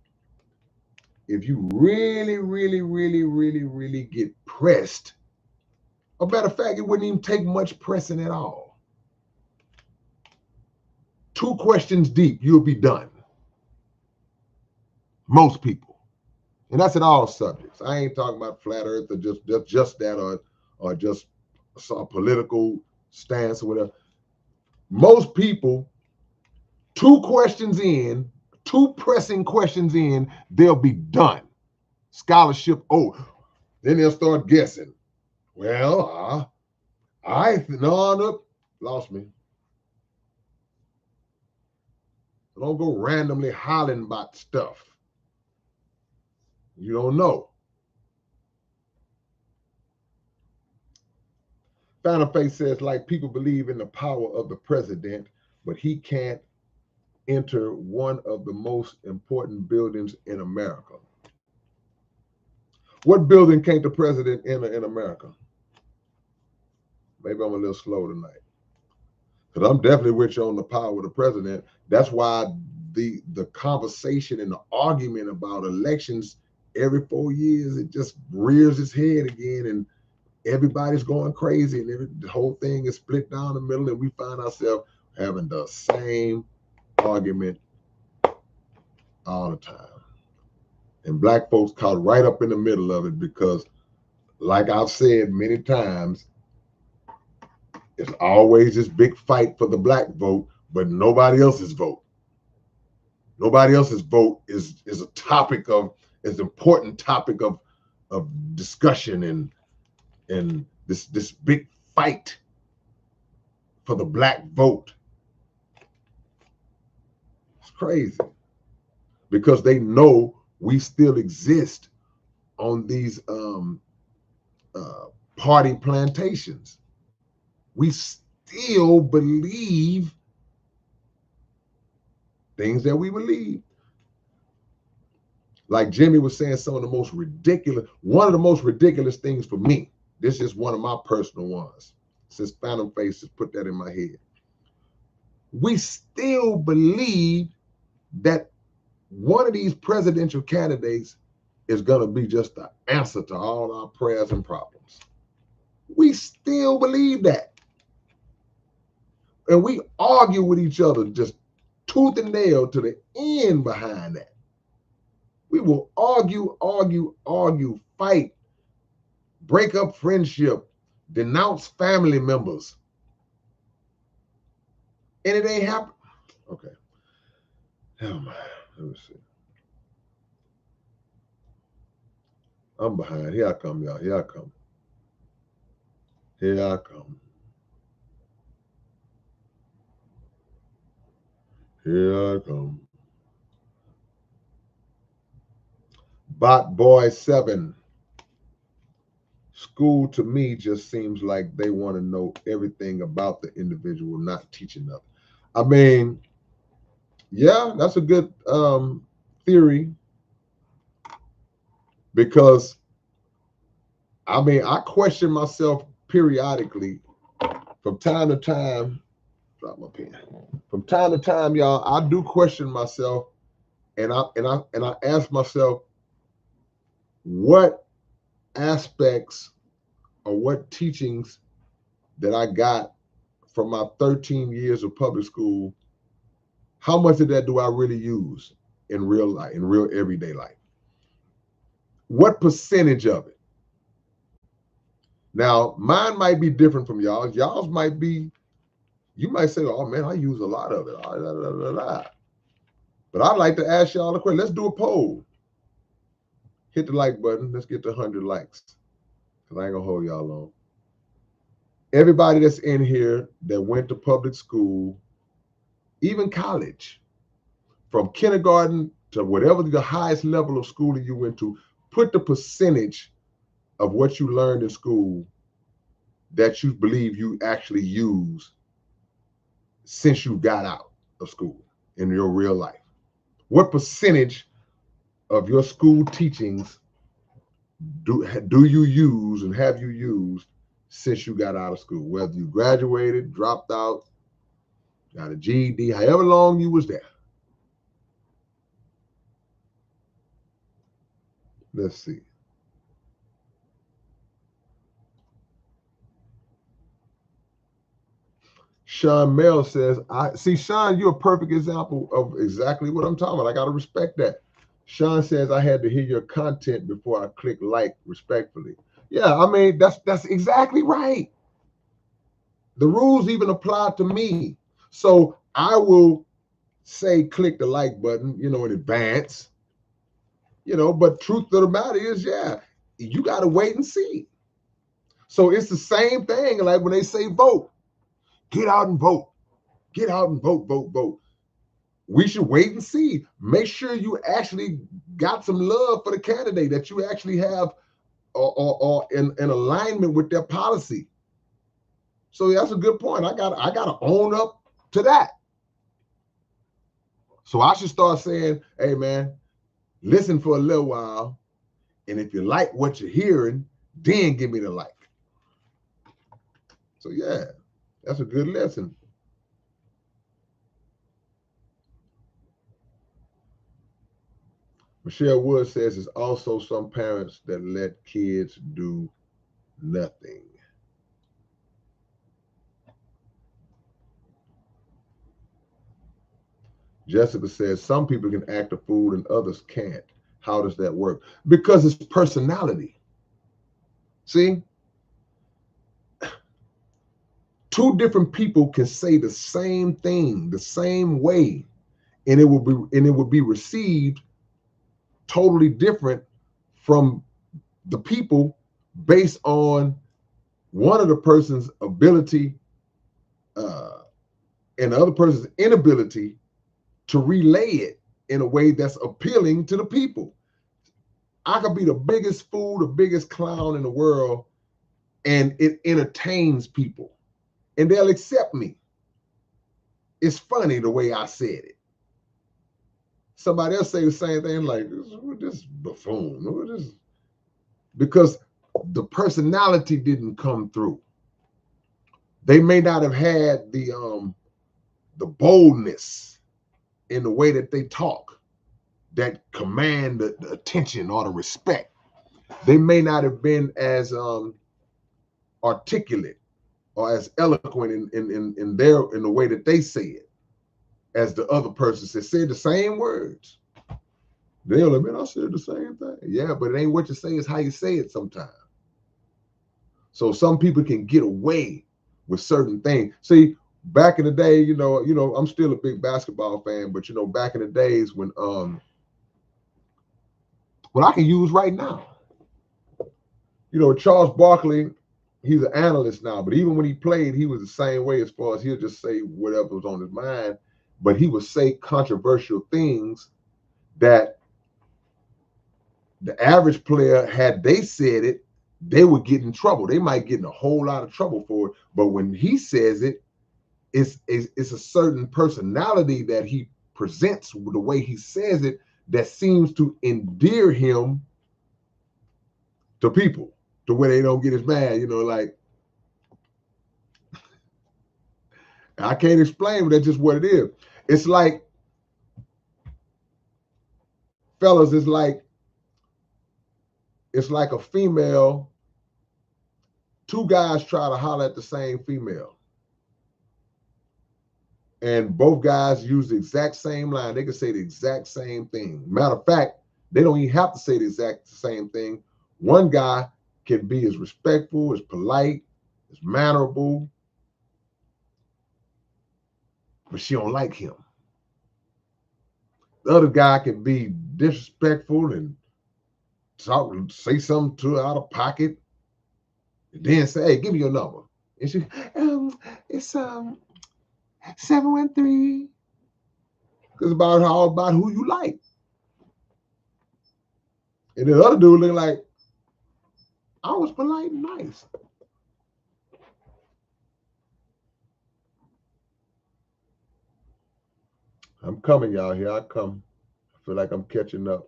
If you really, really, really, really, really get pressed, a matter of fact, it wouldn't even take much pressing at all. 2 questions deep, you'll be done. Most people. And that's in all subjects. I ain't talking about flat earth or just that or just a political stance or whatever. Most people, 2 questions in, 2 pressing questions in, they'll be done. Scholarship over. Then they'll start guessing. Well, no, lost me. Don't go randomly hollering about stuff you don't know. Final Face says, like, people believe in the power of the president, but he can't enter one of the most important buildings in America. What building can't the president enter in America? Maybe I'm a little slow tonight, because I'm definitely with you on the power of the president. That's why the conversation and the argument about elections every 4 years, it just rears its head again, and everybody's going crazy, and the whole thing is split down the middle, and we find ourselves having the same argument all the time. And black folks caught right up in the middle of it because, like I've said many times, it's always this big fight for the black vote, but nobody else's vote. Nobody else's vote is a topic of, is an important topic of discussion and this big fight for the black vote. It's crazy because they know we still exist on these party plantations. We still believe things that we believe. Like Jimmy was saying, one of the most ridiculous things for me. This is one of my personal ones. Since Phantom Faces put that in my head. We still believe that one of these presidential candidates is going to be just the answer to all our prayers and problems. We still believe that. And we argue with each other just tooth and nail to the end behind that. We will argue, fight, break up friendship, denounce family members. And it ain't happen. Okay. Oh my, let me see. I'm behind. Here I come, y'all. Here I come. Here I come. Here I come. Bot Boy 7. School to me just seems like they want to know everything about the individual, not teaching them. I mean, yeah, that's a good theory. Because, I mean, I question myself periodically from time to time. Drop my pen. From time to time, y'all, I do question myself, and I ask myself, what aspects or what teachings that I got from my 13 years of public school, how much of that do I really use in real life, in real everyday life? What percentage of it? Now, mine might be different from y'all's. Y'all's might be, you might say, oh man, I use a lot of it. But I'd like to ask y'all a question. Let's do a poll. Hit the like button. Let's get to 100 likes. Because I ain't going to hold y'all long. Everybody that's in here that went to public school, even college, from kindergarten to whatever the highest level of schooling you went to, put the percentage of what you learned in school that you believe you actually use since you got out of school in your real life. What percentage of your school teachings do you use and have you used since you got out of school? Whether you graduated, dropped out, got a GED, however long you was there. Let's see. Sean Mel says, I see, Sean, you're a perfect example of exactly what I'm talking about. I got to respect that. Sean says, I had to hear your content before I click like respectfully. Yeah, I mean, that's exactly right. The rules even apply to me. So I will say click the like button, in advance, but truth of the matter is, yeah, you got to wait and see. So it's the same thing. Like when they say vote, get out and vote, get out and vote, vote, vote. We should wait and see. Make sure you actually got some love for the candidate, that you actually have or in alignment with their policy. So that's a good point. I gotta own up to that. So I should start saying, hey man, listen for a little while, and if you like what you're hearing, then give me the like. So yeah, that's a good lesson. Michelle Wood says it's also some parents that let kids do nothing. Jessica says some people can act a fool and others can't. How does that work? Because it's personality. See? Two different people can say the same thing the same way, and it will be received totally different from the people based on one of the person's ability and the other person's inability to relay it in a way that's appealing to the people. I could be the biggest fool, the biggest clown in the world, and it entertains people, and they'll accept me. It's funny the way I said it. Somebody else say the same thing, like this buffoon, this, because the personality didn't come through. They may not have had the boldness in the way that they talk that command the attention or the respect. They may not have been as articulate or as eloquent in the way that they say it as the other person said the same words. They'll admit I said the same thing. Yeah, but it ain't what you say, it's how you say it sometimes. So some people can get away with certain things. See, back in the day, I'm still a big basketball fan, but back in the days when what I can use right now. Charles Barkley, he's an analyst now, but even when he played, he was the same way as far as he'll just say whatever was on his mind, but he would say controversial things that the average player, had they said it, they would get in trouble. They might get in a whole lot of trouble for it, but when he says it, it's a certain personality that he presents with the way he says it that seems to endear him to people, to where they don't get as mad, like, I can't explain, but that's just what it is. It's like, fellas, it's like a female, two guys try to holler at the same female. And both guys use the exact same line. They can say the exact same thing. Matter of fact, they don't even have to say the exact same thing. One guy can be as respectful, as polite, as mannerable, but she don't like him. The other guy can be disrespectful and say something to her out of pocket, and then say, "Hey, give me your number." And she, it's 713. It's about who you like. And the other dude look like, I was polite and nice. I'm coming, y'all. Here I come. I feel like I'm catching up.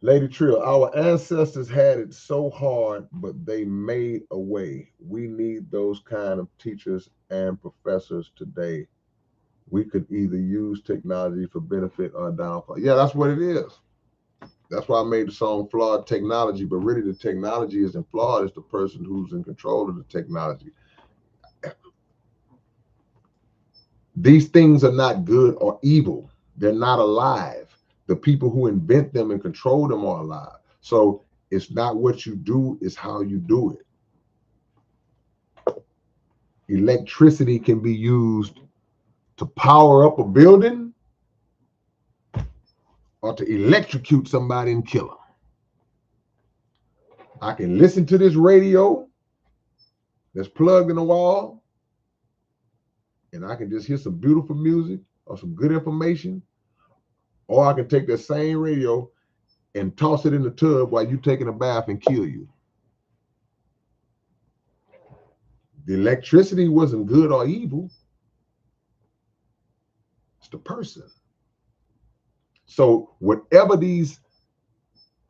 Lady Trill, our ancestors had it so hard, but they made a way. We need those kind of teachers and professors today. We could either use technology for benefit or downfall. Yeah, that's what it is. That's why I made the song Flawed Technology, but really the technology isn't flawed. It's the person who's in control of the technology. These things are not good or evil. They're not alive. The people who invent them and control them are alive. So it's not what you do, it's how you do it. Electricity can be used to power up a building or to electrocute somebody and kill them. I can listen to this radio that's plugged in the wall, and I can just hear some beautiful music or some good information, or I can take that same radio and toss it in the tub while you're taking a bath and kill you. The electricity wasn't good or evil. It's the person. So whatever these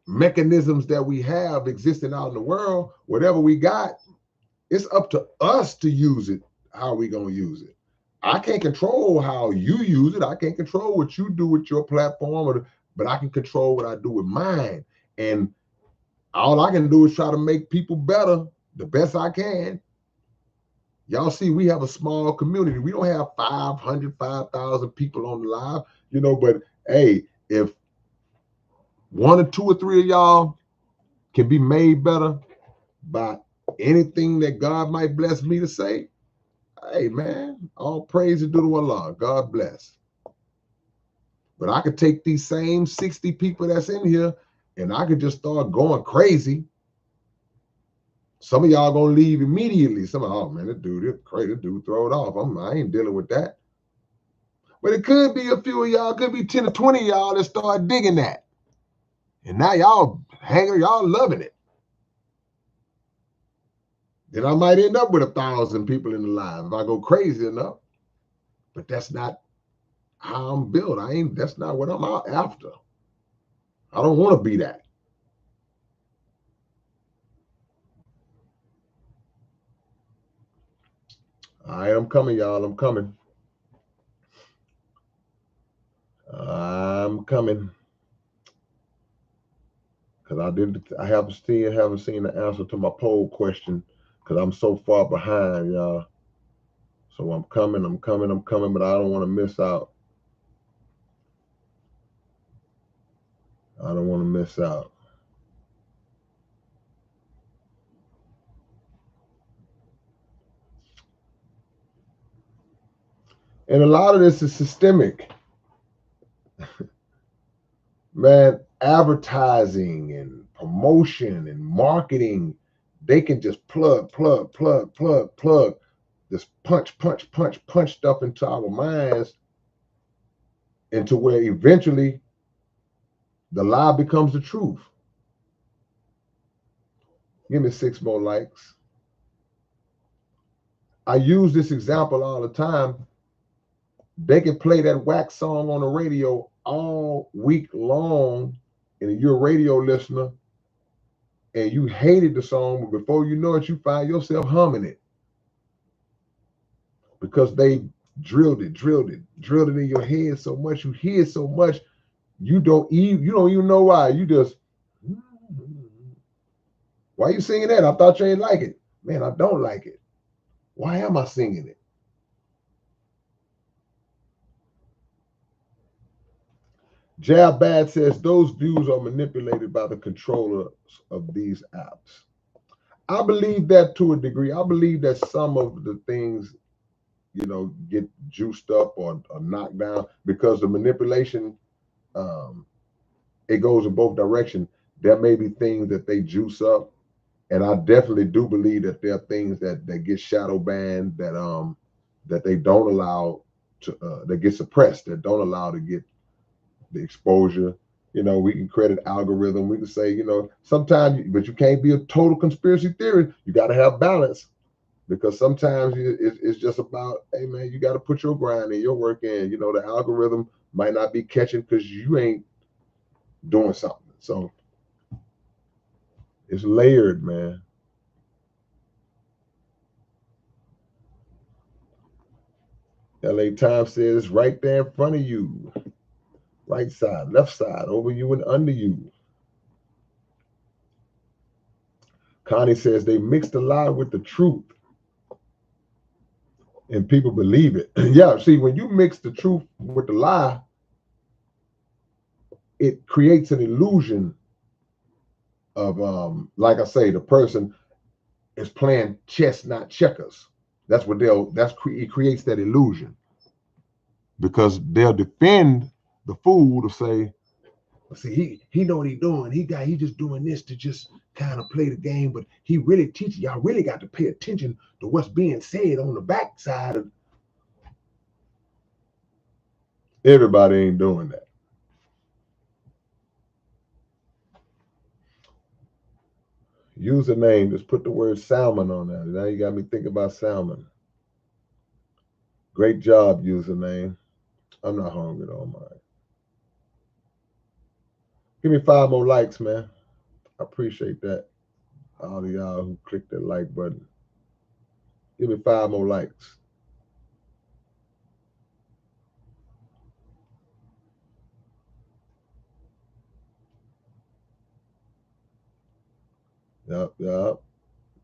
mechanisms that we have existing out in the world, whatever we got, it's up to us to use it. How are we going to use it? I can't control how you use it. I can't control what you do with your platform, but I can control what I do with mine. And all I can do is try to make people better the best I can. Y'all see, we have a small community. We don't have 500, 5,000 people on the live, but hey, if one or two or three of y'all can be made better by anything that God might bless me to say, hey, man, all praise is due to Allah. God bless. But I could take these same 60 people that's in here and I could just start going crazy. Some of y'all gonna leave immediately. Some of, oh man, this dude is crazy. This dude throw it off. I ain't dealing with that. But it could be a few of y'all, could be 10 or 20 of y'all that start digging that. And now y'all hanging, y'all loving it. Then I might end up with 1,000 people in the live if I go crazy enough. But that's not how I'm built. That's not what I'm out after. I don't want to be that. All right, I'm coming, y'all. I'm coming. I'm coming. Because I haven't seen the answer to my poll question because I'm so far behind, y'all. So I'm coming, but I don't want to miss out. I don't want to miss out. And a lot of this is systemic. Man, advertising and promotion and marketing, they can just plug, just punch stuff into our minds into where eventually the lie becomes the truth. Give me 6 more likes. I use this example all the time. They can play that wax song on the radio all week long, and you're a radio listener, and you hated the song, but before you know it, you find yourself humming it because they drilled it in your head so much. You hear it so much, you don't even know why. You just, why you singing that? I thought you ain't like it. Man, I don't like it. Why am I singing it? Jab Bad says those views are manipulated by the controllers of these apps. I believe that to a degree. I believe that some of the things, get juiced up or knocked down because the manipulation, it goes in both directions. There may be things that they juice up, and I definitely do believe that there are things that get shadow banned that they don't allow to that get suppressed, that don't allow to get the exposure. We can credit algorithm. We can say, sometimes, but you can't be a total conspiracy theory. You got to have balance because sometimes it's just about, hey man, you got to put your grind in, your work in. The algorithm might not be catching because you ain't doing something. So it's layered, man. LA Times says it's right there in front of you. Right side, left side, over you and under you. Connie says they mixed the lie with the truth and people believe it. Yeah, see, when you mix the truth with the lie, it creates an illusion of, like I say, the person is playing chess, not checkers. It creates that illusion because they'll defend the fool to say, see, he know what he's doing. He just doing this to just kind of play the game, but he really teaching y'all really got to pay attention to what's being said on the backside of. Everybody ain't doing that. Username, just put the word salmon on that. Now you got me thinking about salmon. Great job, username. I'm not hungry though, mine. Give me 5 more likes, man. I appreciate that. All of y'all who clicked that like button. Give me 5 more likes. Yep.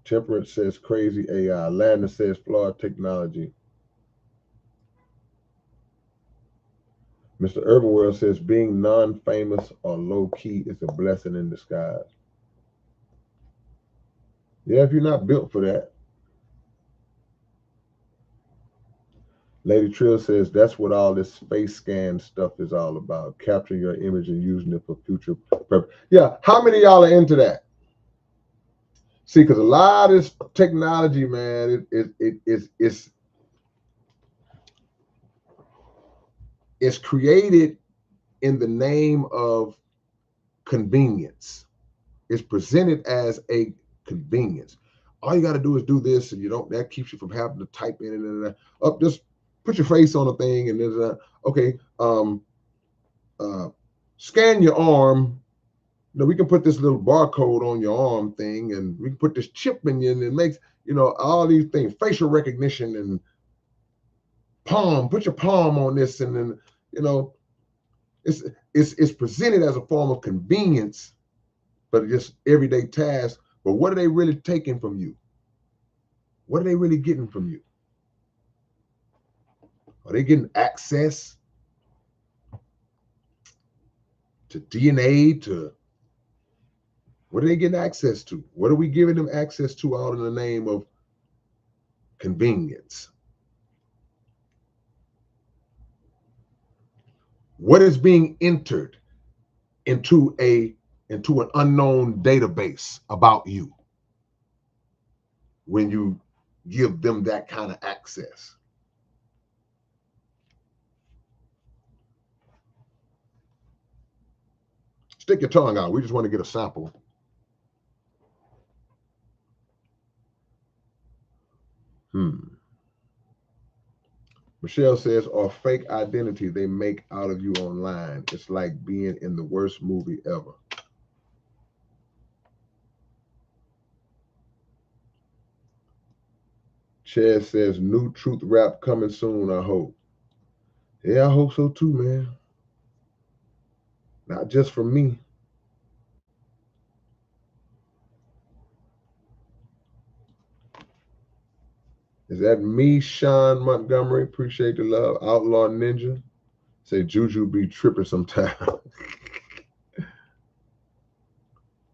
Temperance says crazy AI. Landon says flawed technology. Mr. Urbanworld says being non-famous or low-key is a blessing in disguise. Yeah, if you're not built for that. Lady Trill says that's what all this face scan stuff is all about. Capturing your image and using it for future purpose. Yeah, how many of y'all are into that? See, because a lot of this technology, man, it's created in the name of convenience. It's presented as a convenience. All you got to do is do this, and that keeps you from having to type in and up. Just put your face on a thing, and then okay, scan your arm. We can put this little barcode on your arm thing, and we can put this chip in you, and it makes all these things, facial recognition and palm. Put your palm on this, and then it's presented as a form of convenience, but just everyday tasks. But what are they really taking from you? What are they really getting from you? Are they getting access to DNA? What are they getting access to? What are we giving them access to all in the name of convenience? What is being entered into an unknown database about you when you give them that kind of access? Stick your tongue out. We just want to get a sample. Michelle says, or fake identity they make out of you online. It's like being in the worst movie ever. Chad says, new truth rap coming soon, I hope. Yeah, I hope so too, man. Not just for me. Is that me, Sean Montgomery? Appreciate the love. Outlaw Ninja. Say Juju be tripping sometime.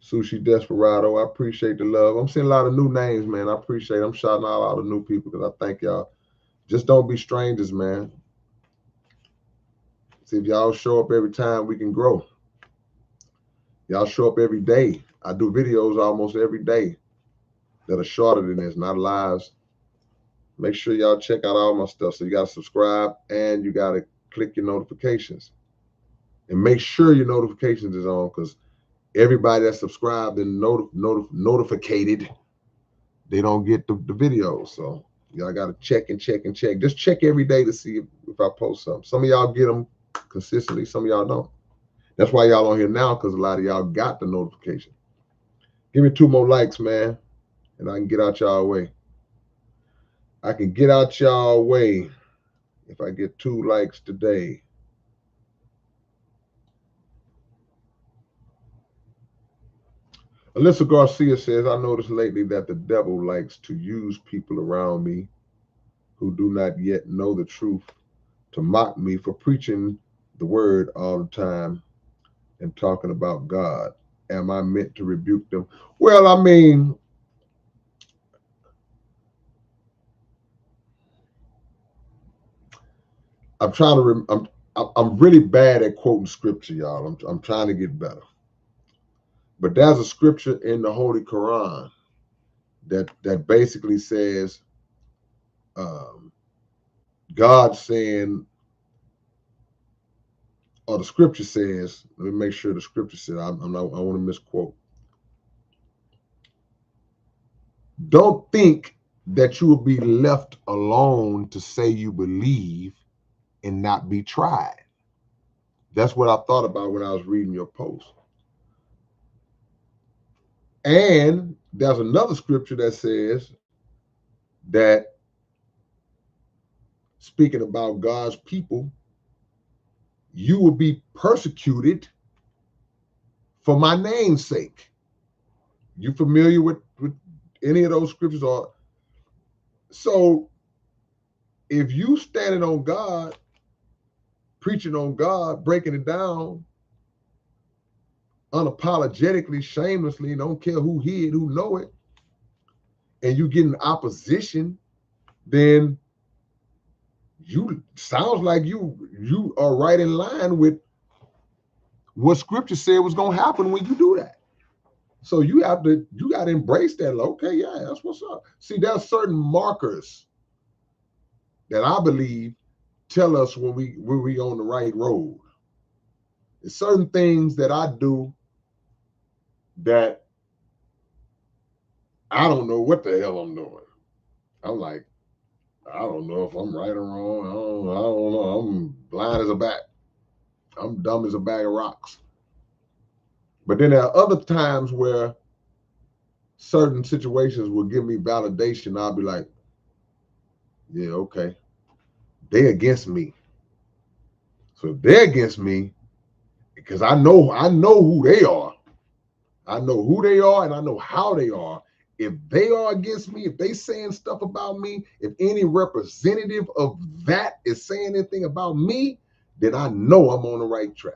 Sushi Desperado. I appreciate the love. I'm seeing a lot of new names, man. I appreciate it. I'm shouting out all the new people because I thank y'all. Just don't be strangers, man. See, if y'all show up every time, we can grow. Y'all show up every day. I do videos almost every day that are shorter than this, not lives. Make sure y'all check out all my stuff. So you got to subscribe and you got to click your notifications. And make sure your notifications is on, because everybody that's subscribed and notified, they don't get the videos. So y'all got to check and check and check. Just check every day to see if I post something. Some of y'all get them consistently. Some of y'all don't. That's why y'all on here now, because a lot of y'all got the notification. Give me 2 more likes, man, and I can get out y'all way. I can get out y'all way if I get 2 likes today. Alyssa Garcia says, I noticed lately that the devil likes to use people around me who do not yet know the truth to mock me for preaching the word all the time and talking about God. Am I meant to rebuke them? Well, I mean, I'm trying to. I'm really bad at quoting scripture, y'all. I'm trying to get better. But there's a scripture in the Holy Quran that basically says, God saying, or the scripture says. Let me make sure the scripture says. I want to misquote. Don't think that you will be left alone to say you believe and not be tried. That's what I thought about when I was reading your post. And there's another scripture that says that, speaking about God's people, you will be persecuted for my name's sake. You familiar with any of those scriptures? Or so if you standing on God, preaching on God, breaking it down unapologetically, shamelessly, don't care who hear it, who know it, and you getting opposition, then you sounds like you are right in line with what scripture said was going to happen when you do that. So you got to embrace that. Like, okay, yeah, that's what's up. See, there's certain markers that I believe tell us when we on the right road. There's certain things that I do that I don't know what the hell I'm doing. I'm like, I don't know if I'm right or wrong. I don't know. I'm blind as a bat. I'm dumb as a bag of rocks. But then there are other times where certain situations will give me validation. I'll be like, yeah, okay. They against me. So if they're against me, because I know who they are. I know who they are and I know how they are. If they are against me, if they saying stuff about me, if any representative of that is saying anything about me, then I know I'm on the right track.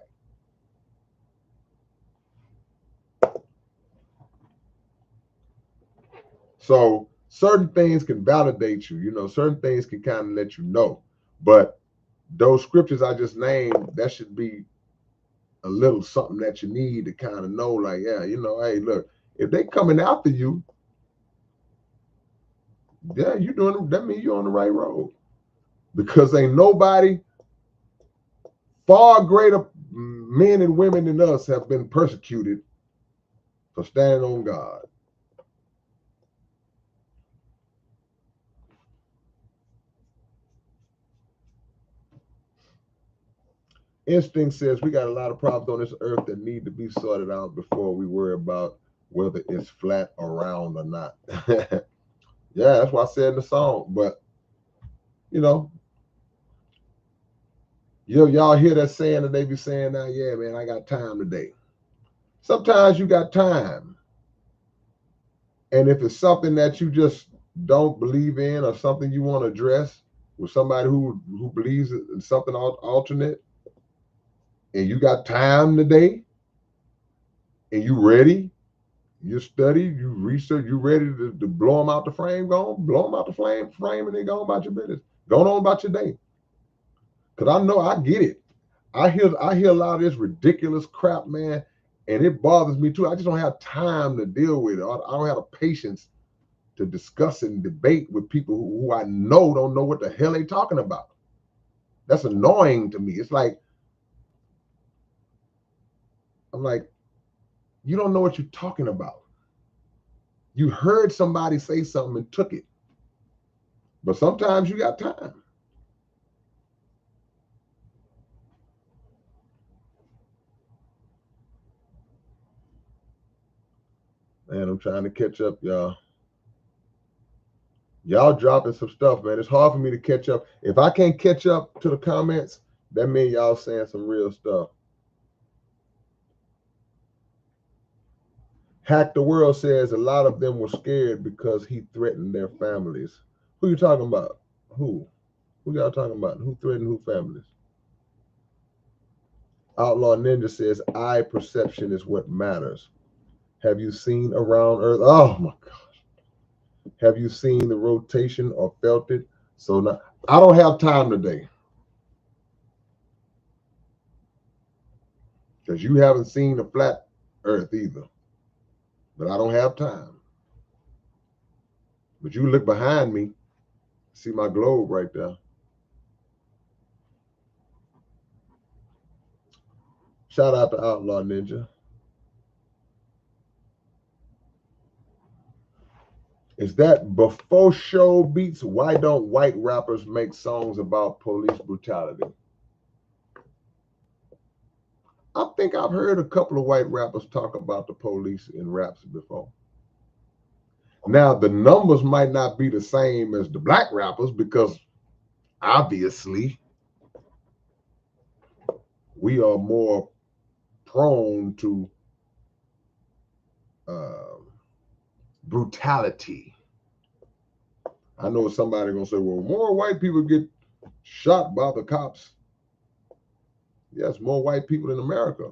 So certain things can validate you, certain things can kind of let you know. But those scriptures I just named, that should be a little something that you need to kind of know, like, yeah, hey, look, if they coming after you, yeah, you doing that means you're on the right road. Because ain't nobody far greater men and women than us have been persecuted for standing on God. Instinct says we got a lot of problems on this earth that need to be sorted out before we worry about whether it's flat or round or not. Yeah, that's what I said in the song. But y'all hear that saying that they be saying now, yeah, man, I got time today. Sometimes you got time. And if it's something that you just don't believe in or something you want to address with somebody who believes in something alternate, and you got time today, and you ready, you study, you research, you ready to blow them out the frame, go on, blow them out the frame, and then go on about your business. Go on about your day. Because I know I get it. I hear a lot of this ridiculous crap, man, and it bothers me too. I just don't have time to deal with it. I don't have the patience to discuss and debate with people who I know don't know what the hell they talking about. That's annoying to me. It's like, I'm like, you don't know what you're talking about. You heard somebody say something and took it. But sometimes you got time. Man, I'm trying to catch up, y'all. Y'all dropping some stuff, man. It's hard for me to catch up. If I can't catch up to the comments, that means y'all saying some real stuff. Hack the World says a lot of them were scared because he threatened their families. Who you talking about? Who? Who y'all talking about? Who threatened who families? Outlaw Ninja says eye perception is what matters. Have you seen around Earth? Oh my gosh. Have you seen the rotation or felt it? So now, I don't have time today. Because you haven't seen the flat Earth either. But I don't have time. But you look behind me, see my globe right there. Shout out to Outlaw Ninja. Is that before show beats? Why don't white rappers make songs about police brutality? I think I've heard a couple of white rappers talk about the police in raps before. Now, the numbers might not be the same as the black rappers because obviously we are more prone to uh, brutality. I know somebody gonna say, well, more white people get shot by the cops. Yes, more white people in America.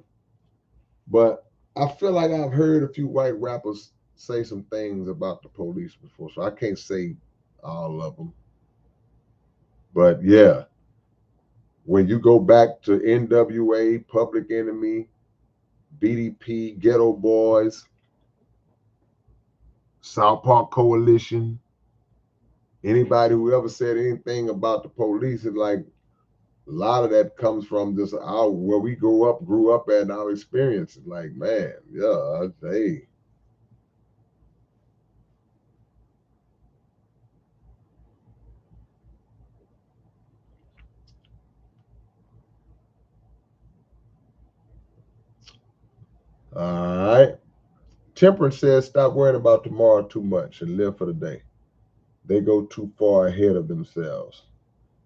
But I feel like I've heard a few white rappers say some things about the police before, so I can't say all of them. But yeah, when you go back to NWA, Public Enemy, BDP, Ghetto Boys, South Park Coalition, anybody who ever said anything about the police is like a lot of that comes from just our where we grew up at and our experiences. Like, man, yeah, hey. All right. Temperance says, stop worrying about tomorrow too much and live for the day. They go too far ahead of themselves.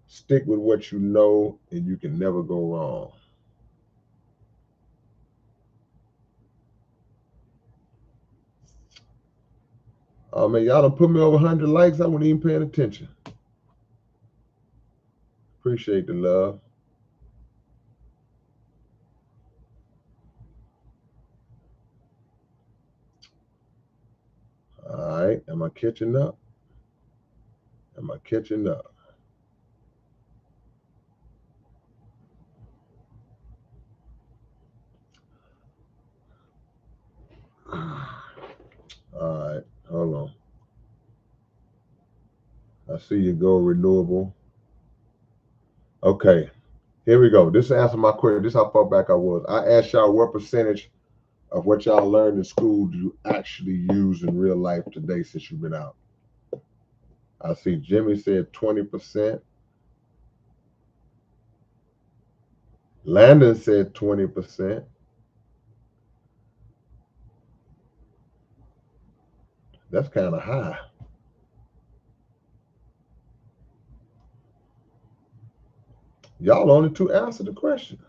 Stick with what you know, and you can never go wrong. Oh man, y'all done put me over 100 likes. I wasn't even paying attention. Appreciate the love. All right, am I catching up? Am I catching up? All right, hold on. I see you go renewable. Okay, here we go. This answer my question. This is how far back I was. I asked y'all what percentage of what y'all learned in school do you actually use in real life today since you've been out? I see Jimmy said 20%. Landon said 20%. That's kind of high. Y'all only two answered the question.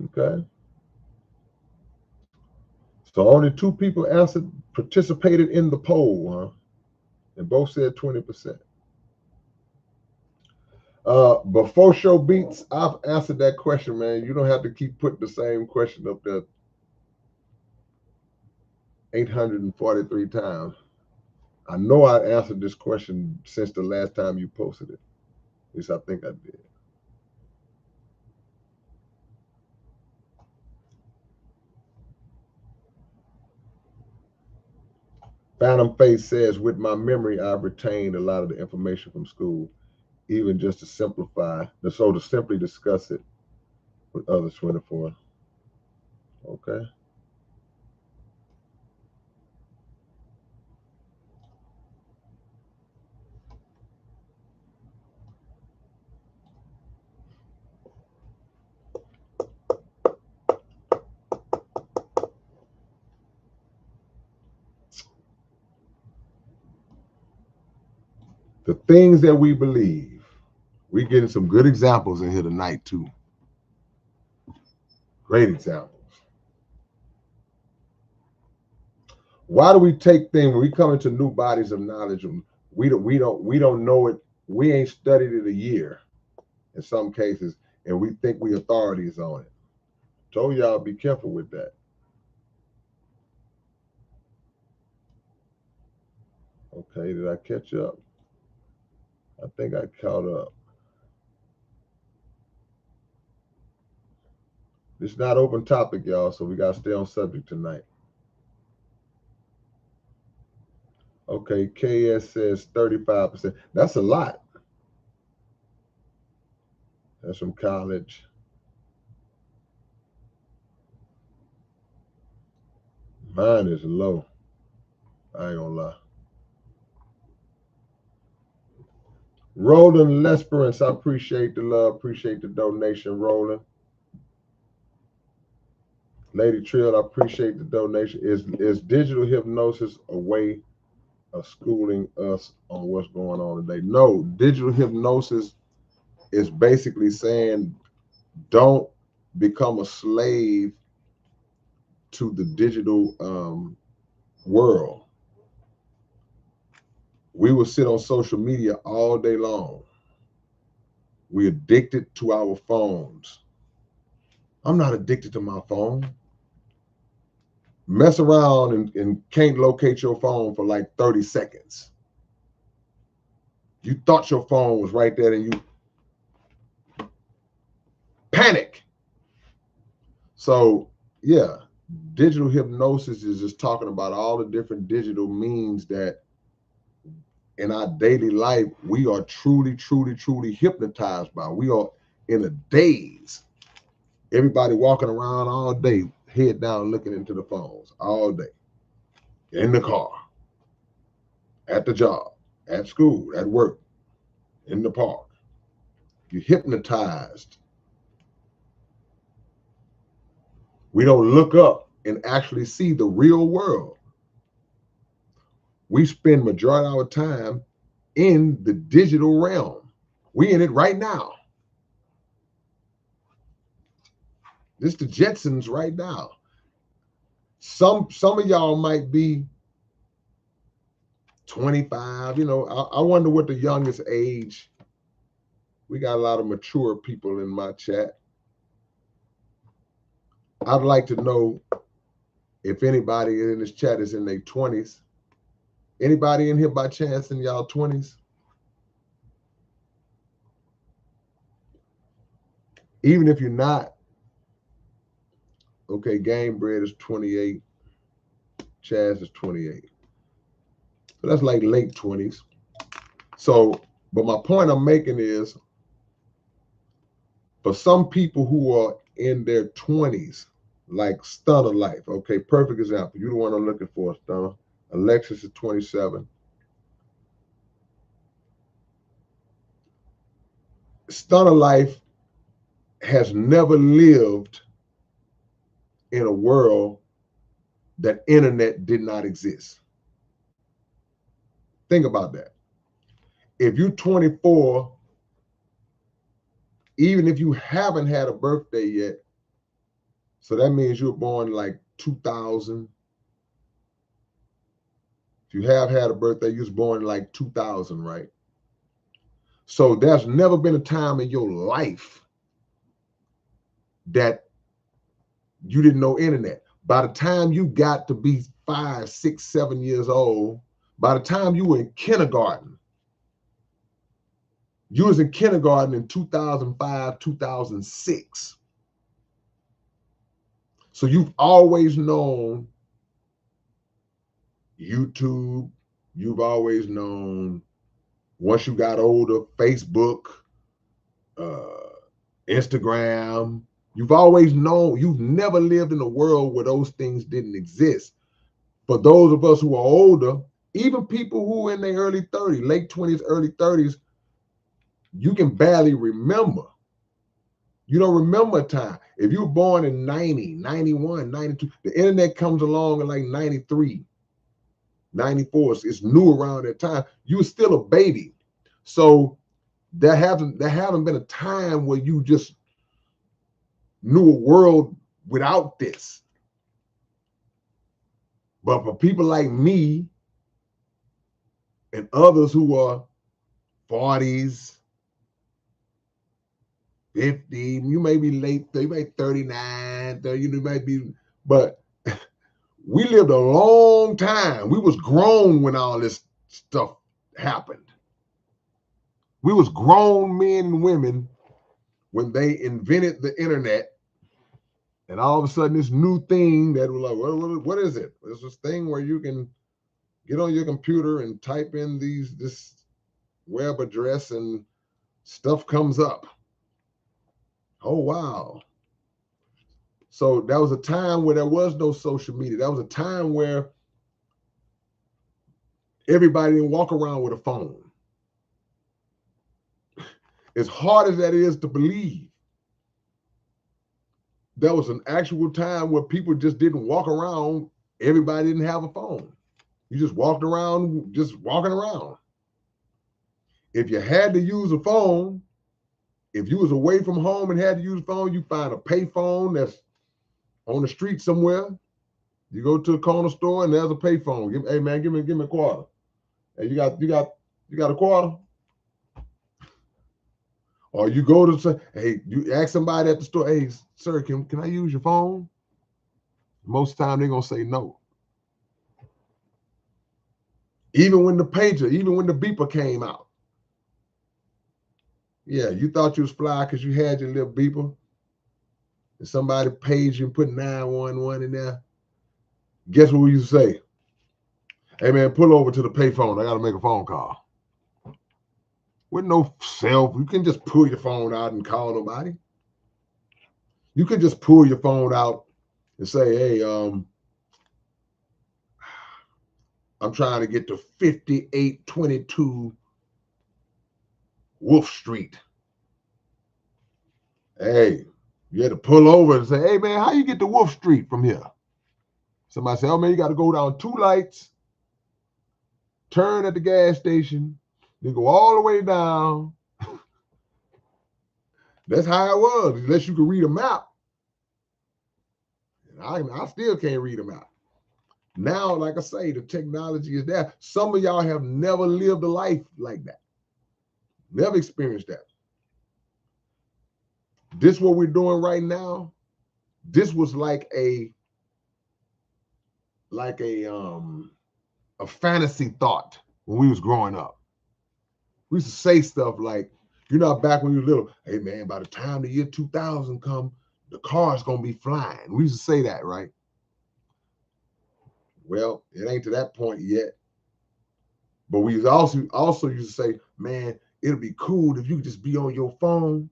Okay. So only two people answered, participated in the poll, huh? And both said 20%. Before show beats, I've answered that question, man. You don't have to keep putting the same question up there 843 times. I know I answered this question since the last time you posted it. At least I think I did. Phantom Face says, with my memory, I've retained a lot of the information from school, even just to simplify, so to simply discuss it with others 24. Okay. The things that we believe. We're getting some good examples in here tonight, too. Great examples. Why do we take things when we come into new bodies of knowledge? We don't know it. We ain't studied it a year in some cases, and we think we authorities on it. Told y'all be careful with that. Okay, did I catch up? I think I caught up. This is not open topic, y'all, so we gotta stay on subject tonight. Okay, KS says 35%. That's a lot. That's from college. Mine is low. I ain't gonna lie. Roland Lesperance, I appreciate the love, appreciate the donation, Roland. Lady Trill, I appreciate the donation. Is digital hypnosis a way of schooling us on what's going on today? No, digital hypnosis is basically saying don't become a slave to the digital world. We will sit on social media all day long. We're addicted to our phones. I'm not addicted to my phone. Mess around and can't locate your phone for like 30 seconds. You thought your phone was right there and you panic. So, yeah, Digital hypnosis is just talking about all the different digital means that in our daily life we are truly hypnotized by. We are in a daze. Everybody walking around all day, head down, looking into the phones all day, in the car, at the job, at school, at work, in the park. You're hypnotized. We don't look up and actually see the real world. We spend majority of our time in the digital realm. We in it right now. This the Jetsons right now. Some of y'all might be 25. I wonder what the youngest age. We got a lot of mature people in my chat. I'd like to know if anybody in this chat is in their 20s. Anybody in here by chance in y'all 20s? Even if you're not, okay, Game Bread is 28. Chaz is 28. So that's like late 20s. So, but my point I'm making is for some people who are in their 20s, like Stunner Life, okay, perfect example. You're the one I'm looking for, Stunner. Alexis is 27. Stunner Life has never lived in a world that internet did not exist. Think about that. If you're 24, even if you haven't had a birthday yet, so that means you were born like 2000. If you have had a birthday, you was born like 2000, right? So there's never been a time in your life that you didn't know internet. By the time you got to be 5, 6, 7 years old, by the time you were in kindergarten, you was in kindergarten in 2005, 2006. So you've always known YouTube. You've always known, once you got older, Facebook, Instagram. You've always known. You've never lived in a world where those things didn't exist. For those of us who are older, even people who are in their early 30s, late 20s, early 30s, you can barely remember. You don't remember a time. If you were born in 90, 91, 92, the internet comes along in like 93, 94. It's new around that time. You were still a baby. So there haven't been a time where you just knew a world without this. But for people like me and others who are 40s, 50, you may be late, you may be 39, 30, you might be, but we lived a long time. We was grown when all this stuff happened. We was grown men and women when they invented the internet, and all of a sudden this new thing that was like, what is it? It's this thing where you can get on your computer and type in this web address and stuff comes up. Oh, wow. So that was a time where there was no social media. That was a time where everybody didn't walk around with a phone. As hard as that is to believe, there was an actual time where people just didn't walk around. Everybody didn't have a phone. You just walked around, just walking around. If you had to use a phone, if you was away from home and had to use a phone, you find a pay phone that's on the street somewhere. You go to a corner store and there's a pay phone. Hey man, give me a quarter. Hey, you got a quarter? Or you go to say, hey, you ask somebody at the store, hey, sir, can I use your phone? Most of the time they're gonna say no. Even when the pager, even when the beeper came out. Yeah, you thought you was fly because you had your little beeper. and somebody pays you and put 911 in there, guess what we used to say? Hey man, pull over to the payphone. I gotta make a phone call. With no self, you can just pull your phone out and call nobody. You can just pull your phone out and say, hey, I'm trying to get to 5822 Wolf Street. Hey, you had to pull over and say, hey man, how you get to Wolf Street from here? Somebody say, oh man, you got to go down 2 lights, turn at the gas station, then go all the way down. That's how it was, unless you could read a map. And I still can't read a map. Now, like I say, the technology is there. Some of y'all have never lived a life like that. Never experienced that. This what we're doing right now. This was like a fantasy thought when we was growing up. We used to say stuff like, you know, back when you were little, hey man, by the time the year 2000 come, the car's gonna be flying. We used to say that, right? Well, it ain't to that point yet. But we also used to say, man, it'll be cool if you could just be on your phone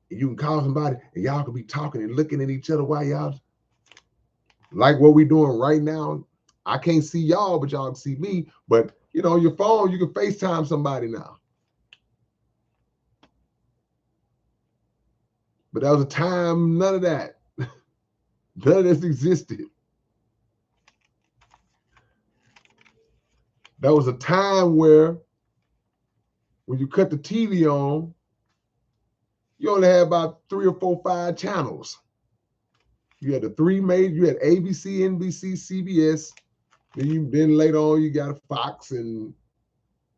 and you can call somebody and y'all could be talking and looking at each other while y'all, like what we're doing right now. I can't see y'all, but y'all can see me. But you know, your phone, you can FaceTime somebody now. But that was a time, none of that. None of this existed. That was a time where when you cut the TV on, you only had about 3 or 4, 5 channels. You had the 3 major, you had ABC, NBC, CBS. Then later on, you got Fox and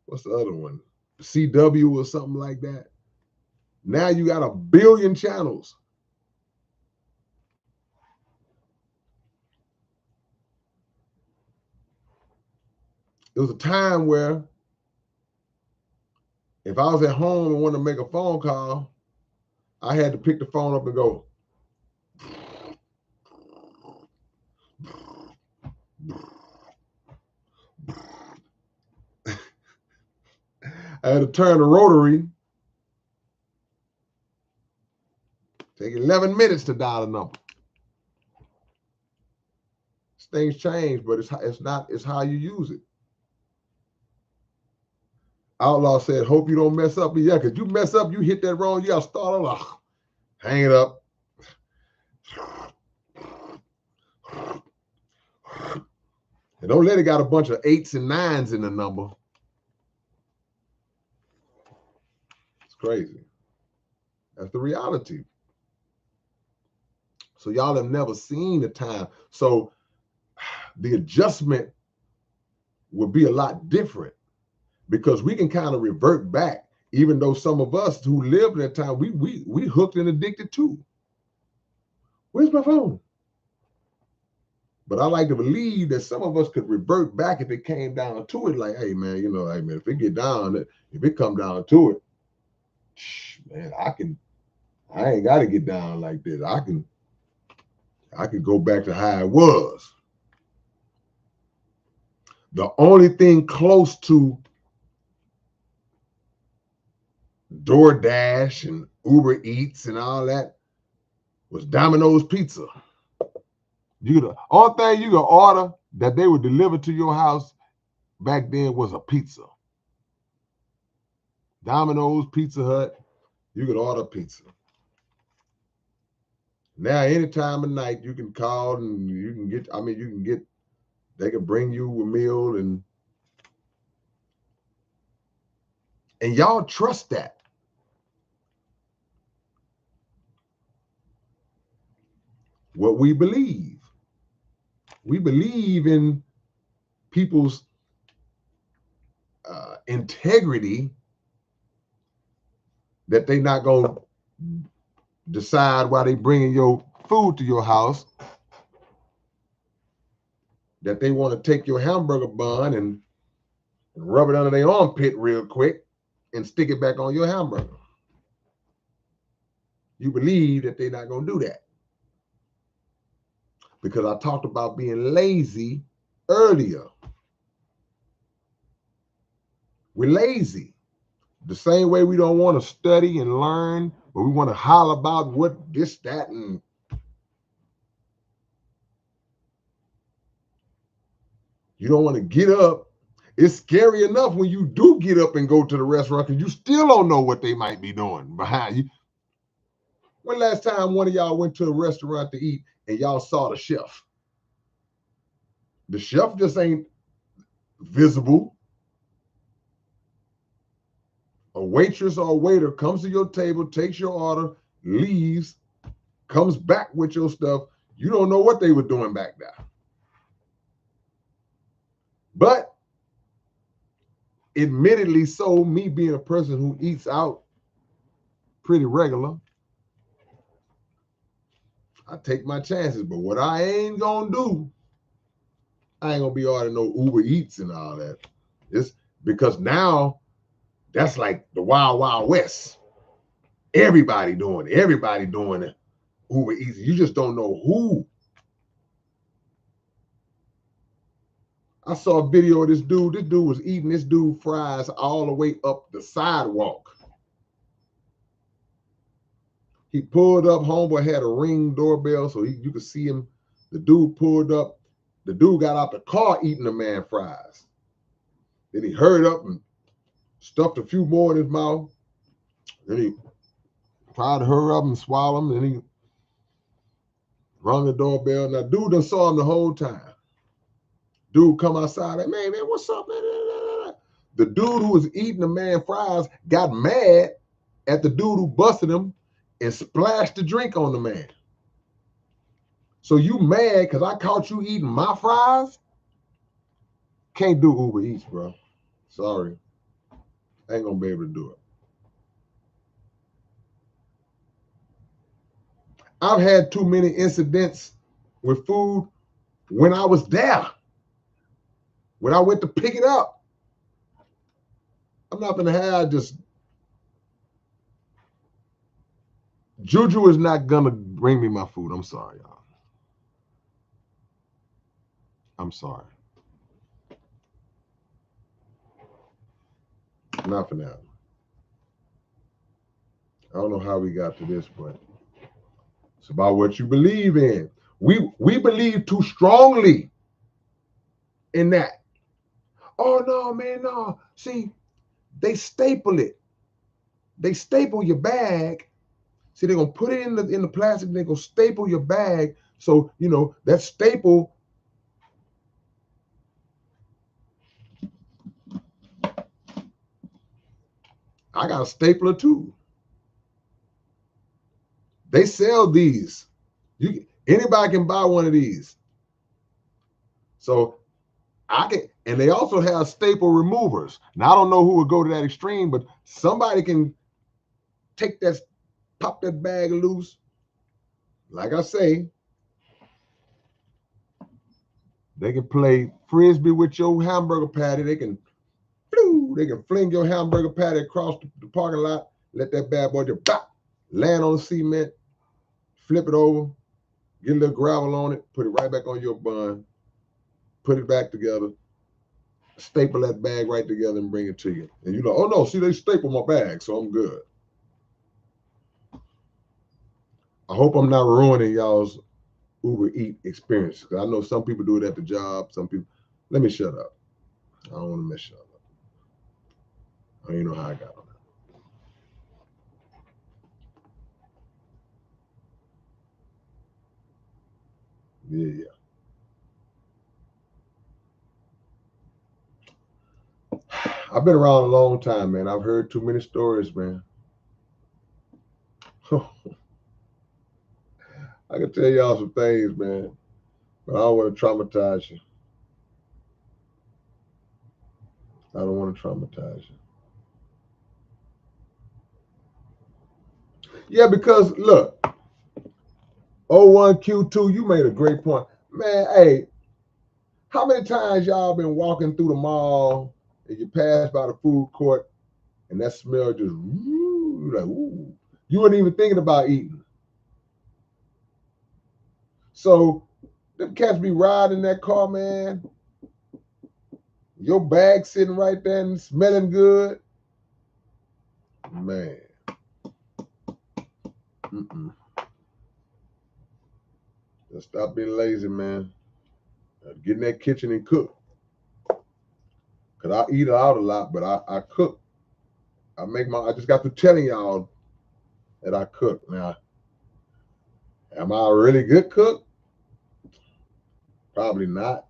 what's the other one? CW or something like that. Now you got 1 billion channels. There was a time where if I was at home and wanted to make a phone call, I had to pick the phone up and go. I had to turn the rotary. Take 11 minutes to dial a number. Things change, but it's how you use it. Outlaw said, hope you don't mess up. Yeah, because you mess up, you hit that wrong, you got to start over. Hang it up. And don't let it got a bunch of 8s and 9s in the number. It's crazy. That's the reality. So y'all have never seen the time. So the adjustment would be a lot different because we can kind of revert back, even though some of us who lived at that time, we hooked and addicted too. Where's my phone? But I like to believe that some of us could revert back if it came down to it. Like, hey man, you know, hey man, if it get down, if it come down to it, man, I ain't got to get down like this. I can go back to how it was. The only thing close to DoorDash and Uber Eats and all that was Domino's Pizza. The only thing you could order that they would deliver to your house back then was a pizza. Domino's, Pizza Hut, you could order pizza. Now, any time of night, you can call and you can get, they can bring you a meal and y'all trust that. What we believe in people's integrity, that they not gonna decide while they bringing your food to your house that they want to take your hamburger bun and rub it under their armpit real quick and stick it back on your hamburger. You believe that they're not going to do that. Because I talked about being lazy earlier. We're lazy. The same way we don't want to study and learn, but we want to holler about what this, that, and you don't want to get up. It's scary enough when you do get up and go to the restaurant because you still don't know what they might be doing behind you. When last time one of y'all went to a restaurant to eat and y'all saw the chef? The chef just ain't visible. A waitress or a waiter comes to your table, takes your order, leaves, comes back with your stuff. You don't know what they were doing back there. But admittedly so, me being a person who eats out pretty regular, I take my chances. But what I ain't gonna do, I ain't gonna be ordering no Uber Eats and all that. It's because now that's like the wild, wild west. Everybody doing it. Everybody doing it. Uber Eats. You just don't know who. I saw a video of this dude. This dude was eating this dude fries all the way up the sidewalk. He pulled up. Homeboy had a Ring doorbell, so you could see him. The dude pulled up. The dude got out the car eating the man fries. Then he hurried up and stuffed a few more in his mouth. Then he tried to hurry up and swallow them. Then he rung the doorbell. Now, dude done saw him the whole time. Dude come outside like, man, what's up? The dude who was eating the man fries got mad at the dude who busted him and splashed the drink on the man. So you mad because I caught you eating my fries? Can't do Uber Eats, bro. Sorry. I ain't gonna be able to do it. I've had too many incidents with food when I was there. When I went to pick it up. I'm not gonna have just Juju is not gonna bring me my food. I'm sorry, y'all. I'm sorry. Not for now. I don't know how we got to this point. It's about what you believe in. We believe too strongly in that. Oh no, man, no. See, they staple it. They staple your bag. See, they're gonna put it in the plastic, they're gonna staple your bag. So, you know, that staple. I got a stapler too. They sell these. Anybody can buy one of these. So I can, and they also have staple removers. Now I don't know who would go to that extreme, but somebody can take that, pop that bag loose. Like I say, they can play frisbee with your hamburger patty. They can fling your hamburger patty across the parking lot. Let that bad boy just land on the cement, flip it over, get a little gravel on it, put it right back on your bun, put it back together, staple that bag right together and bring it to you. And you're like, oh no, see, they staple my bag, so I'm good. I hope I'm not ruining y'all's Uber Eat experience. Because I know some people do it at the job. Some people, let me shut up. I don't want to mess y'all up. I don't even know how I got on that. Yeah. I've been around a long time, man. I've heard too many stories, man. I can tell y'all some things, man, but I don't want to traumatize you. I don't want to traumatize you. Yeah, because look, O1Q2, you made a great point. Man, hey, how many times y'all been walking through the mall and you pass by the food court and that smell just, like, ooh. You weren't even thinking about eating. So them cats be riding that car, man. Your bag sitting right there and smelling good. Man. Mm-mm. Just stop being lazy, man. Get in that kitchen and cook. Cause I eat out a lot, but I cook. I just got to telling y'all that I cook. Now, am I a really good cook? Probably not.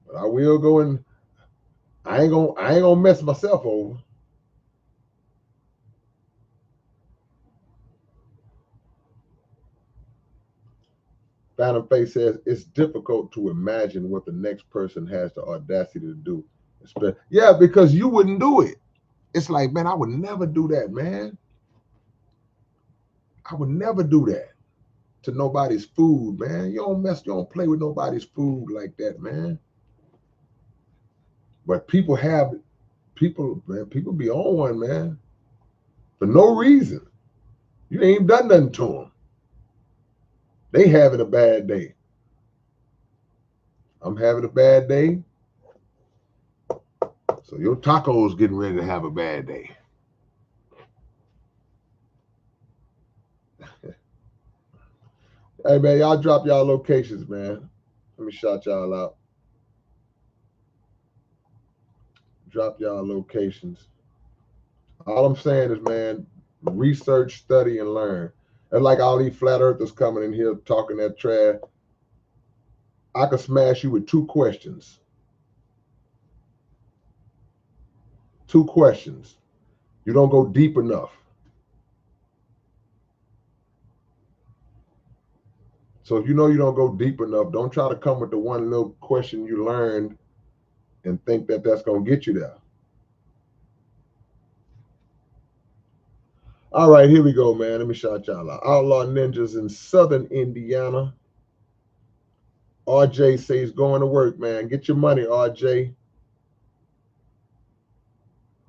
But I will go and I ain't gonna mess myself over. Phantom Face says it's difficult to imagine what the next person has the audacity to do. Yeah, because you wouldn't do it. It's like, man, I would never do that, man. I would never do that to nobody's food, man. You don't play with nobody's food like that, man. But people be on one, man, for no reason. You ain't even done nothing to them. They having a bad day. I'm having a bad day. So your taco's getting ready to have a bad day. Hey, man, y'all drop y'all locations, man. Let me shout y'all out. Drop y'all locations. All I'm saying is, man, research, study, and learn. And like all these flat earthers coming in here talking that trash, I could smash you with two questions. Two questions. You don't go deep enough. So if you know you don't go deep enough, don't try to come with the one little question you learned and think that that's going to get you there. All right, here we go, man. Let me shout y'all out. Outlaw Ninjas in Southern Indiana. RJ says going to work, man. Get your money, RJ.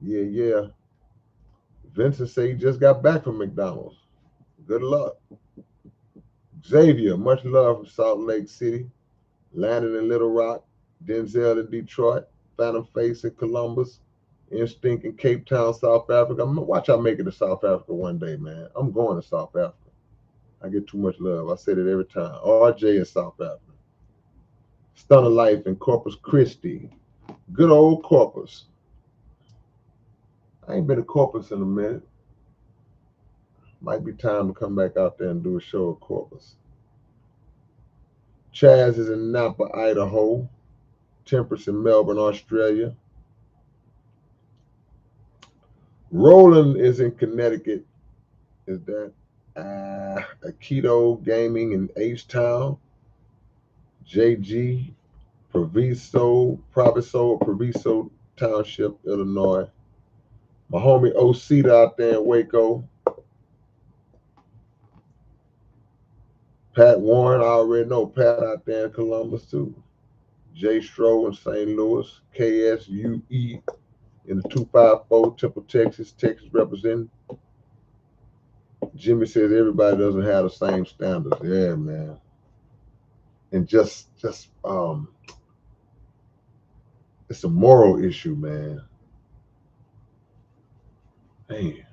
Yeah, yeah. Vincent say he just got back from McDonald's. Good luck. Xavier, much love from Salt Lake City. Landon in Little Rock. Denzel in Detroit. Phantom Face in Columbus. Instinct in Cape Town, South Africa. Watch I make it to South Africa one day, man. I'm going to South Africa. I get too much love. I said it every time. RJ in South Africa. Stunner Life in Corpus Christi. Good old Corpus. I ain't been to Corpus in a minute. Might be time to come back out there and do a show at Corpus. Chaz is in Napa, Idaho. Temperance in Melbourne, Australia. Roland is in Connecticut. Is that Aikido Gaming in H-Town? JG, Proviso Township, Illinois. My homie Osita out there in Waco. Pat Warren, I already know Pat out there in Columbus too. Jay Stroh in St. Louis. KSUE in the 254, Temple, Texas representing. Jimmy says everybody doesn't have the same standards. Yeah, man. And just it's a moral issue, man. Man.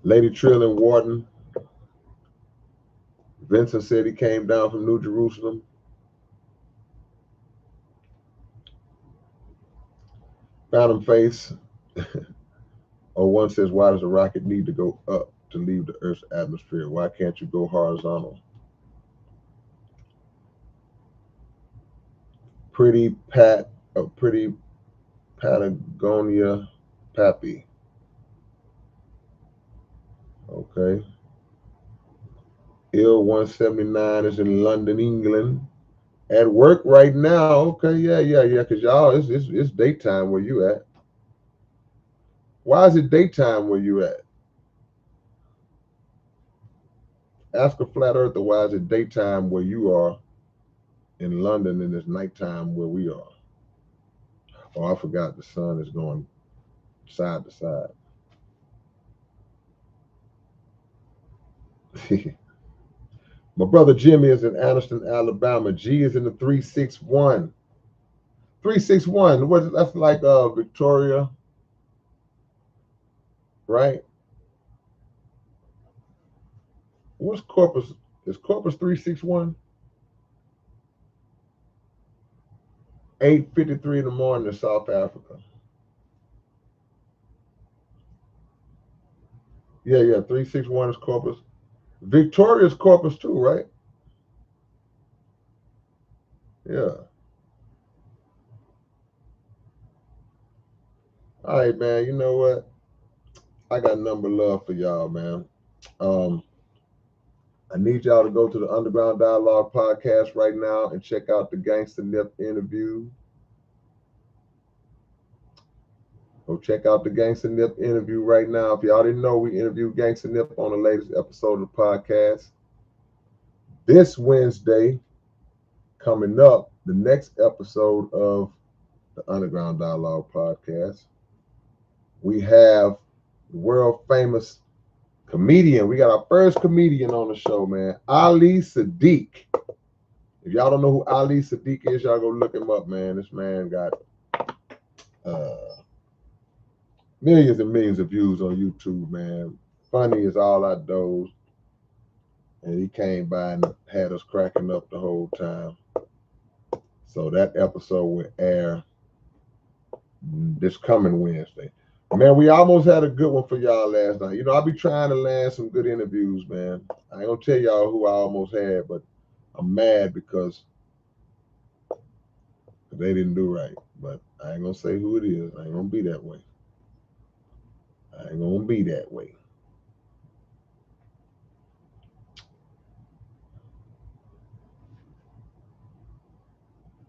Lady Trill and Wharton. Vincent said he came down from New Jerusalem. Phantom Face. One says, why does a rocket need to go up to leave the Earth's atmosphere? Why can't you go horizontal? Pretty Patagonia Pappy. Okay. Ill 179 is in London, England. At work right now. Okay, yeah. Cause y'all, it's daytime where you at. Why is it daytime where you at? Ask a flat earther why is it daytime where you are in London and it's nighttime where we are. Oh, I forgot the sun is going side to side. My brother Jimmy is in Anniston, Alabama. G is in the 361. 361. What? That's like Victoria, right? What's Corpus? Is Corpus 361? 8:53 in the morning in South Africa. Yeah, yeah. 361 is Corpus. Victoria's Corpus too, right? Yeah. All right, man. You know what? I got number love for y'all, man. Um, I need y'all to go to the Underground Dialogue podcast right now and check out the Gangsta Nip interview. Go check out the Gangsta Nip interview right now. If y'all didn't know, we interviewed Gangsta Nip on the latest episode of the podcast. This Wednesday, coming up, the next episode of the Underground Dialogue podcast, we have the world famous comedian. We got our first comedian on the show, man. Ali Sadiq. If y'all don't know who Ali Sadiq is, y'all go look him up, man. This man got millions and millions of views on YouTube, man. Funny as all I doze. And he came by and had us cracking up the whole time. So that episode will air this coming Wednesday. Man, we almost had a good one for y'all last night. You know, I be trying to land some good interviews, man. I ain't gonna tell y'all who I almost had, but I'm mad because they didn't do right. But I ain't gonna say who it is. I ain't gonna be that way. I ain't gonna be that way.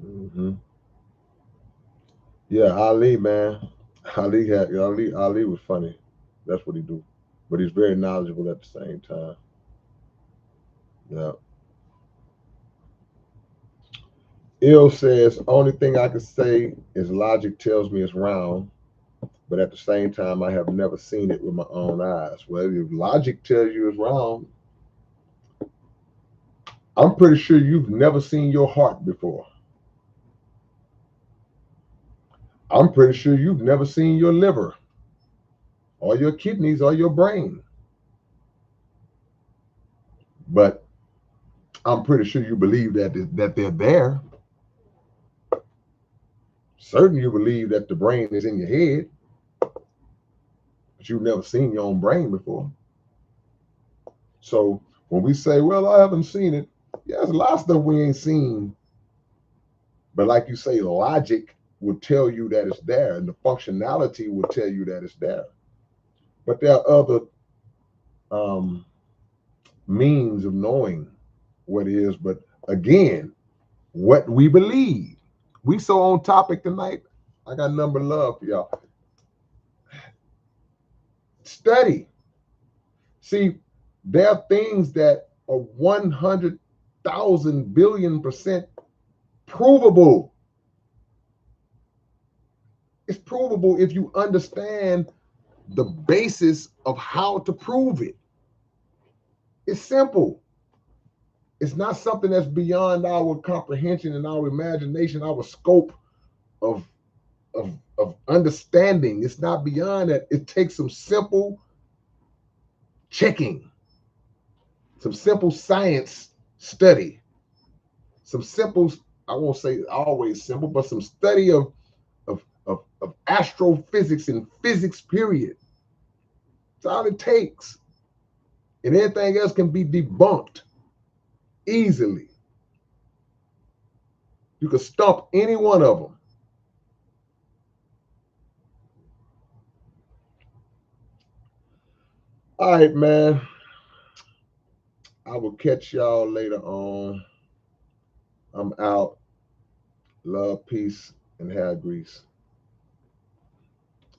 Mm-hmm. Yeah, Ali, man. Ali was funny. That's what he do. But he's very knowledgeable at the same time. Yeah. Ill says, only thing I can say is logic tells me it's round, but at the same time, I have never seen it with my own eyes. Well, if logic tells you it's round, I'm pretty sure you've never seen your heart before. I'm pretty sure you've never seen your liver or your kidneys or your brain. But I'm pretty sure you believe that they're there. Certain you believe that the brain is in your head, but you've never seen your own brain before. So when we say, well, I haven't seen it, yeah, there's a lot of stuff we ain't seen. But like you say, logic will tell you that it's there, and the functionality will tell you that it's there. But there are other means of knowing what it is. But again, what we believe. We so on topic tonight. I got number love for y'all. Study. See, there are things that are 100,000 billion% provable. It's provable if you understand the basis of how to prove it. It's simple. It's not something that's beyond our comprehension and our imagination, our scope of understanding. It's not beyond that. It takes some simple checking, some simple science study, some simple, I won't say always simple, but some study of astrophysics and physics, period. That's all it takes. And anything else can be debunked easily. You can stump any one of them. All right, man. I will catch y'all later on. I'm out. Love, peace, and hair grease.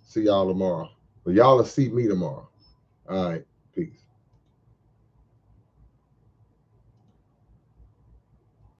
See y'all tomorrow. But y'all will see me tomorrow. All right. Peace.